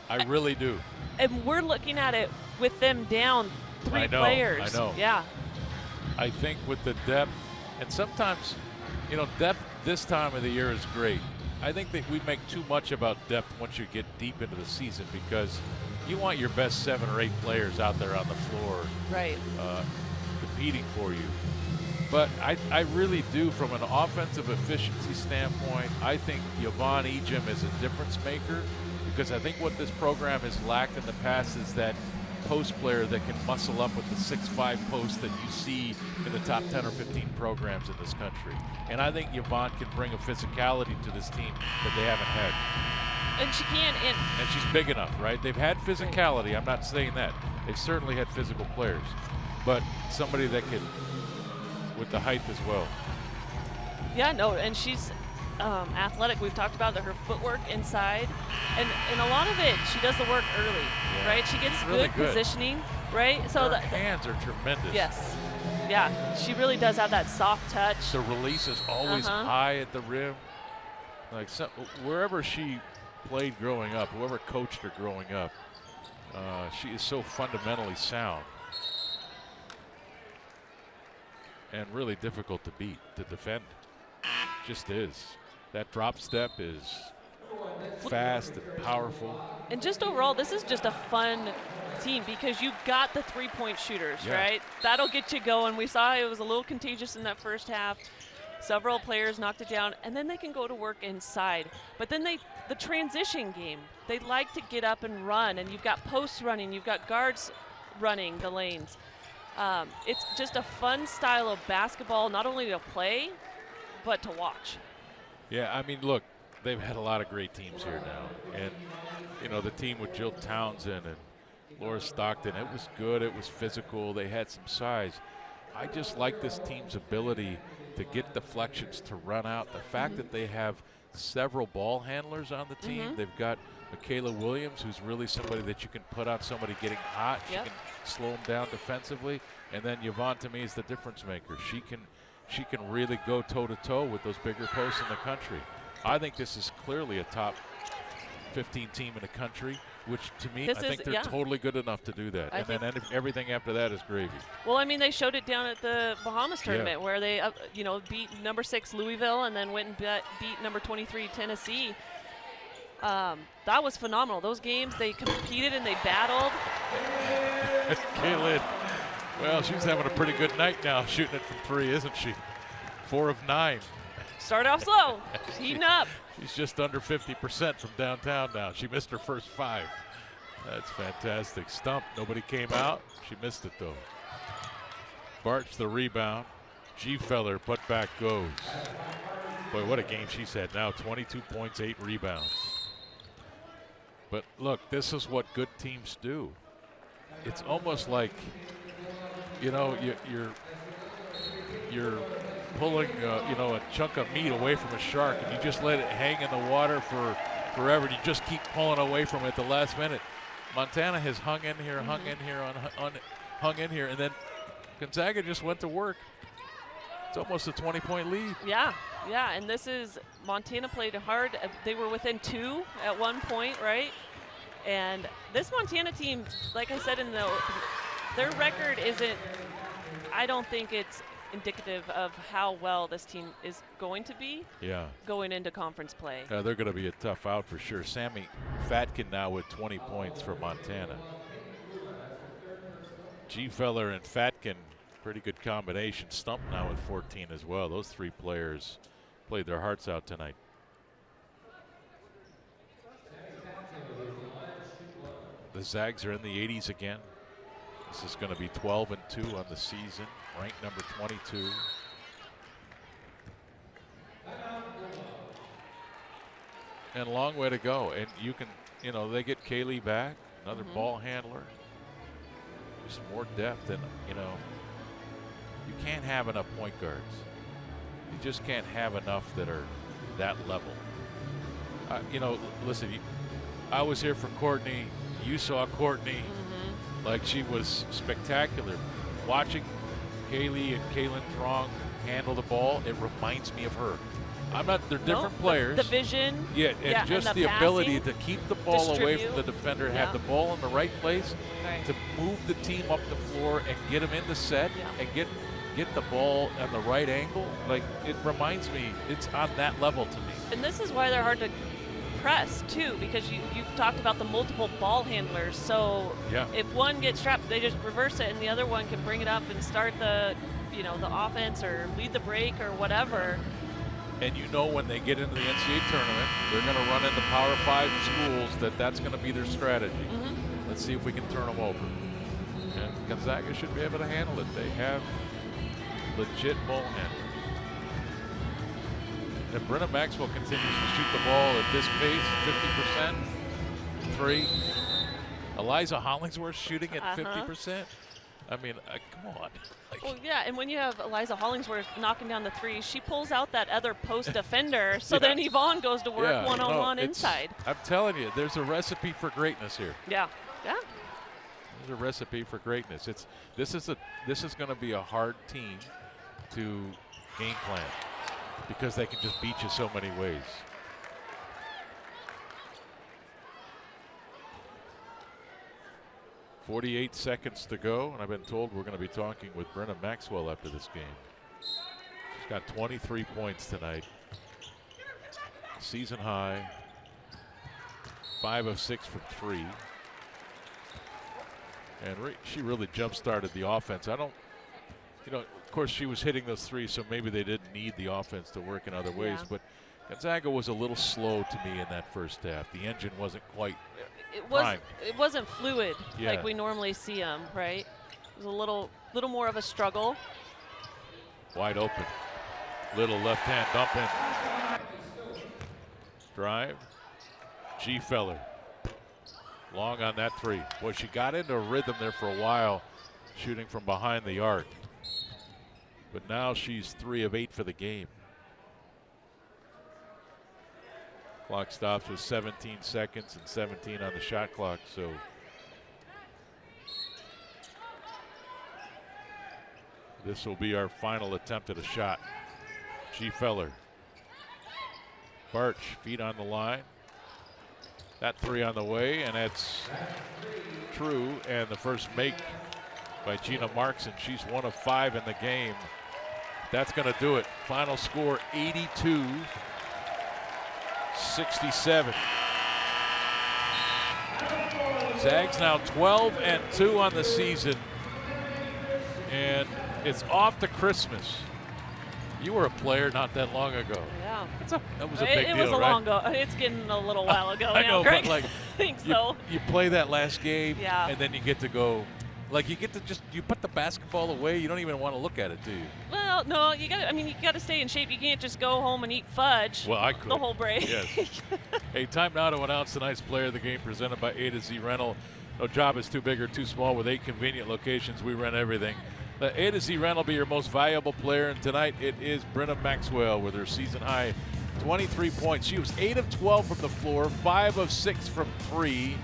I really do. And we're looking at it with them down 3 players. I know. Yeah. I think with the depth, and sometimes, you know, depth this time of the year is great. I think that we make too much about depth once you get deep into the season, because you want your best 7 or 8 players out there on the floor, right, competing for you. But I really do, from an offensive efficiency standpoint, I think Yvonne Echem is a difference maker, because I think what this program has lacked in the past is that post player that can muscle up with the 6'5" post that you see in the top 10 or 15 programs in this country. And I think Yvonne can bring a physicality to this team that they haven't had. And she can. And she's big enough, right? They've had physicality. I'm not saying that. They've certainly had physical players. But somebody that can, with the height as well. Yeah, no, and she's athletic. We've talked about her footwork inside, and a lot of it, she does the work early, right? She gets really good positioning, right? So her hands are tremendous. Yes, yeah, she really does have that soft touch. The release is always high at the rim. Like wherever she played growing up, whoever coached her growing up, she is so fundamentally sound and really difficult to beat, to defend. Just is. That drop step is fast and powerful. And just overall, this is just a fun team because you've got the 3-point shooters, right? That'll get you going. We saw it was a little contagious in that first half. Several players knocked it down, and then they can go to work inside. But then the transition game, they like to get up and run, and you've got posts running, you've got guards running the lanes. It's just a fun style of basketball, not only to play, but to watch. Yeah, I mean, look, they've had a lot of great teams here now. And, you know, the team with Jill Townsend and Laura Stockton, it was good, it was physical, they had some size. I just like this team's ability to get deflections, to run out. The fact that they have several ball handlers on the team. They've got Michaela Williams, who's really somebody that you can put on somebody getting hot. She can slow them down defensively. And then Yvonne, to me, is the difference maker. She can really go toe-to-toe with those bigger posts in the country. I think this is clearly a top 15 team in the country, which to me, I think they're totally good enough to do that. And then everything after that is gravy. Well, I mean, they showed it down at the Bahamas tournament where they, beat number 6 Louisville and then went and beat number 23 Tennessee. That was phenomenal. Those games, they competed and they battled. Kaylin, well, she's having a pretty good night now, shooting it from 3, isn't she? 4 of 9. Started off slow, heating up. She's just under 50% from downtown now. She missed her first 5. That's fantastic. Stump, nobody came out. She missed it though. Bartsch the rebound. G-Feller, put back goes. Boy, what a game she's had now. 22 points, 8 rebounds. But look, this is what good teams do. It's almost like, you know, you're pulling, a chunk of meat away from a shark, and you just let it hang in the water for forever, and you just keep pulling away from it at the last minute. Montana has hung in here, hung in here, and then Gonzaga just went to work. It's almost a 20-point lead. Yeah, and this is, Montana played hard. They were within 2 at one point, right? And this Montana team, like I said, their record isn't, I don't think it's indicative of how well this team is going to be going into conference play. They're going to be a tough out for sure. Sammy Fatkin now with 20 points for Montana. G-Feller and Fatkin, pretty good combination. Stump now with 14 as well. Those 3 players played their hearts out tonight. The Zags are in the 80s again. This is going to be 12-2 on the season, ranked number 22. And a long way to go. And you can, they get Kaylee back, another ball handler. Just more depth, and you can't have enough point guards. You just can't have enough that are that level. Listen, I was here for Courtney. You saw Courtney. Like, she was spectacular. Watching Kaylee and Kaylin Trong handle the ball, it reminds me of her. They're different players. The vision. Yeah, and just the ability to keep the ball away from the defender, have the ball in the right place, to move the team up the floor and get them in the set and get the ball at the right angle. Like, it reminds me, it's on that level to me. And this is why they're hard to press too, because you've talked about the multiple ball handlers. So if one gets trapped, they just reverse it, and the other one can bring it up and start the offense or lead the break or whatever. And when they get into the NCAA tournament, they're going to run into Power 5 schools. That's going to be their strategy. Let's see if we can turn them over. And Gonzaga should be able to handle it. They have legit ball handlers. If Brenna Maxwell continues to shoot the ball at this pace, 50%, 3. Eliza Hollingsworth shooting at 50%. I mean, come on. Well, yeah, and when you have Eliza Hollingsworth knocking down the 3, she pulls out that other post defender, so then Yvonne goes to work one-on-one inside. I'm telling you, there's a recipe for greatness here. Yeah. There's a recipe for greatness. This is going to be a hard team to game plan, because they can just beat you so many ways. .48 seconds to go, and I've been told we're going to be talking with Brenna Maxwell after this game. She's got 23 points tonight. Season high. 5 of 6 from 3. And she really jump-started the offense. of course she was hitting those threes, so maybe they didn't need the offense to work in other ways. Yeah. But Gonzaga was a little slow to me in that first half. The engine wasn't quite It primed. wasn't fluid Yeah. like we normally see them, right? It was a little more of a struggle. Wide open. Little left hand dump in. Drive. G. Feller. Long on that three. Boy, she got into a rhythm there for a while, shooting from behind the arc. But now she's 3 of 8 for the game. Clock stops with 17 seconds and 17 on the shot clock, so this will be our final attempt at a shot. G. Feller. Barch, feet on the line. That three on the way, and that's true. And the first make by Gina Marks, and she's 1 of 5 in the game. That's going to do it. Final score 82-67. Zags now 12-2 on the season, and it's off to Christmas. You were a player not that long ago. Yeah. That was a big deal, It was a right? long ago. It's getting a little while ago I now, know, Greg. but like I think you, so. you play that last game, Yeah. and then you get to go. Like you get to you put the basketball away. You don't even want to look at it, do you? Well, no, you got to stay in shape. You can't just go home and eat fudge. Well, I could. The whole break. Yes. Hey, time now to announce tonight's player of the game, presented by A to Z Rental. No job is too big or too small. With 8 convenient locations, we rent everything. The A to Z Rental will be your most valuable player, and tonight it is Brenna Maxwell with her season high 23 points. She was 8 of 12 from the floor, 5 of 6 from 3,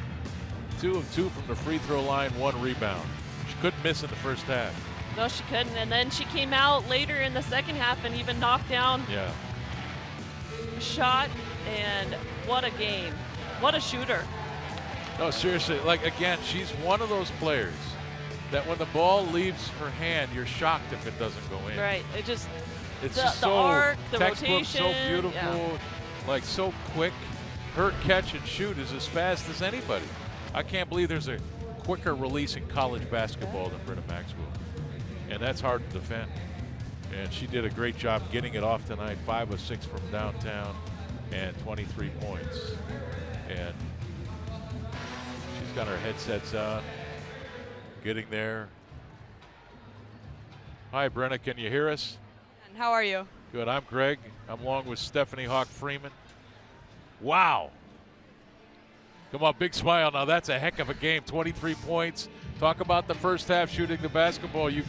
2 of 2 from the free throw line, 1 rebound. She couldn't miss in the first half. No, she couldn't. And then she came out later in the second half and even knocked down Yeah. a shot. And what a game. What a shooter. No, seriously, like again, she's one of those players that when the ball leaves her hand, you're shocked if it doesn't go in. Right. It just, It's the just so arc, the textbook, rotation. so beautiful, Yeah. like so quick. Her catch and shoot is as fast as anybody. I can't believe there's a quicker release in college basketball than Brenna Maxwell. And that's hard to defend. And she did a great job getting it off tonight, 5 of 6 from downtown and 23 points. And she's got her headsets on, getting there. Hi, Brenna, can you hear us? How are you? Good, I'm Greg. I'm along with Stephanie Hawk Freeman. Wow. Come on, big smile. Now that's a heck of a game. 23 points. Talk about the first half shooting the basketball. You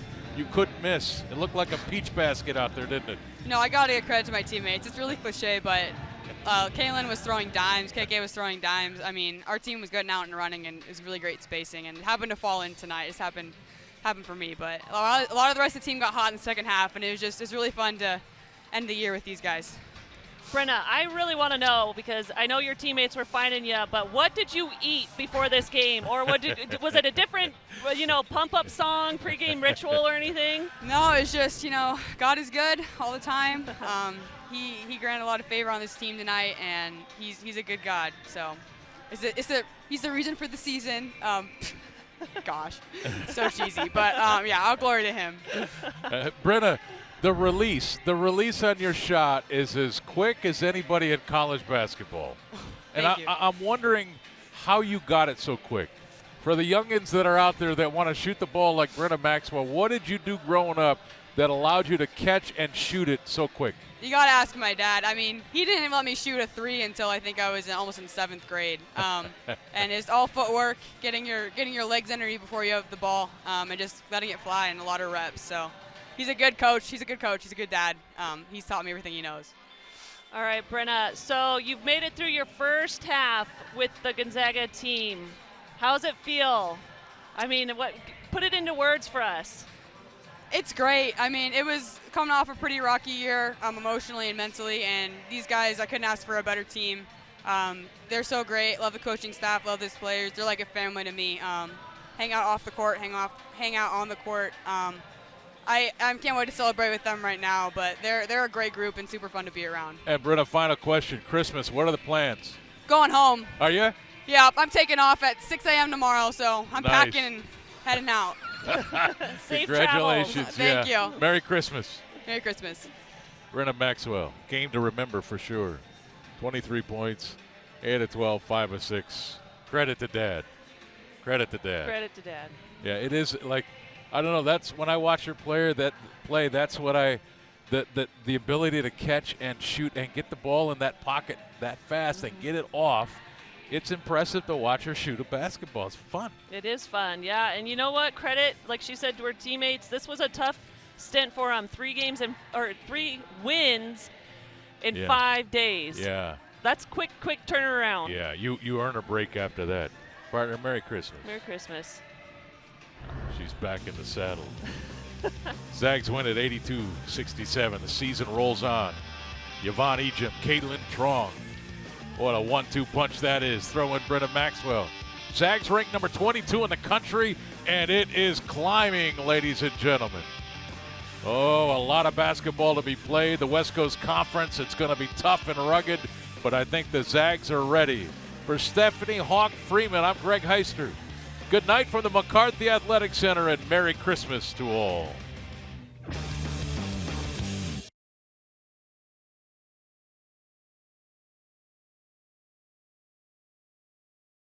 couldn't miss. It looked like a peach basket out there, didn't it? No, I got to give credit to my teammates. It's really cliche, but Kaylin was throwing dimes. KK was throwing dimes. I mean, our team was good and out and running, and it was really great spacing. And it happened to fall in tonight. It's happened for me. But a lot of the rest of the team got hot in the second half, and it's really fun to end the year with these guys. Brenna, I really want to know, because I know your teammates were finding you, but what did you eat before this game? Or was it a different, pump-up song, pregame ritual or anything? No, it's just, God is good all the time. He granted a lot of favor on this team tonight, and he's a good God. So he's the reason for the season. Gosh, so cheesy. But, yeah, I'll glory to him. Brenna, the release on your shot is as quick as anybody in college basketball. And Thank you. I'm wondering how you got it so quick. For the youngins that are out there that want to shoot the ball like Brenna Maxwell, what did you do growing up that allowed you to catch and shoot it so quick? You got to ask my dad. I mean, he didn't let me shoot a 3 until I think I was almost in 7th grade. And it's all footwork, getting your legs underneath before you have the ball, and just letting it fly and a lot of reps. So he's a good coach. He's a good dad. He's taught me everything he knows. All right, Brenna, so you've made it through your first half with the Gonzaga team. How's it feel? I mean, put it into words for us. It's great. I mean, it was coming off a pretty rocky year emotionally and mentally, and these guys, I couldn't ask for a better team. They're so great. Love the coaching staff, love these players. They're like a family to me. Hang out off the court, hang out on the court. I can't wait to celebrate with them right now, but they're a great group and super fun to be around. And Brenna, final question. Christmas, what are the plans? Going home. Are you? Yeah, I'm taking off at 6 a.m. tomorrow, so I'm Nice. packing and heading out. Safe Congratulations. Thank yeah. you. Merry Christmas. Merry Christmas. Brenna Maxwell, game to remember for sure. 23 points, 8 of 12, 5 of 6. Credit to Dad. Credit to Dad. Credit to Dad. Yeah, it is like, I don't know, that's when I watch her play, that's what the ability to catch and shoot and get the ball in that pocket that fast and get it off. It's impressive to watch her shoot a basketball. It's fun. It is fun, yeah. And you know what? Credit, like she said to her teammates, this was a tough stint for them. 3 wins in 5 days. Yeah. That's quick turnaround. Yeah, you earn a break after that. Partner, Merry Christmas. Merry Christmas. She's back in the saddle. Zags win at 82-67. The season rolls on. Yvonne Ejim, Caitlin Trong. What a 1-2 punch that is. Throw in Brenna Maxwell. Zags ranked number 22 in the country, and it is climbing, ladies and gentlemen. Oh, a lot of basketball to be played. The West Coast Conference, it's going to be tough and rugged, but I think the Zags are ready. For Stephanie Hawk Freeman, I'm Greg Heister. Good night from the McCarthy Athletic Center, and Merry Christmas to all.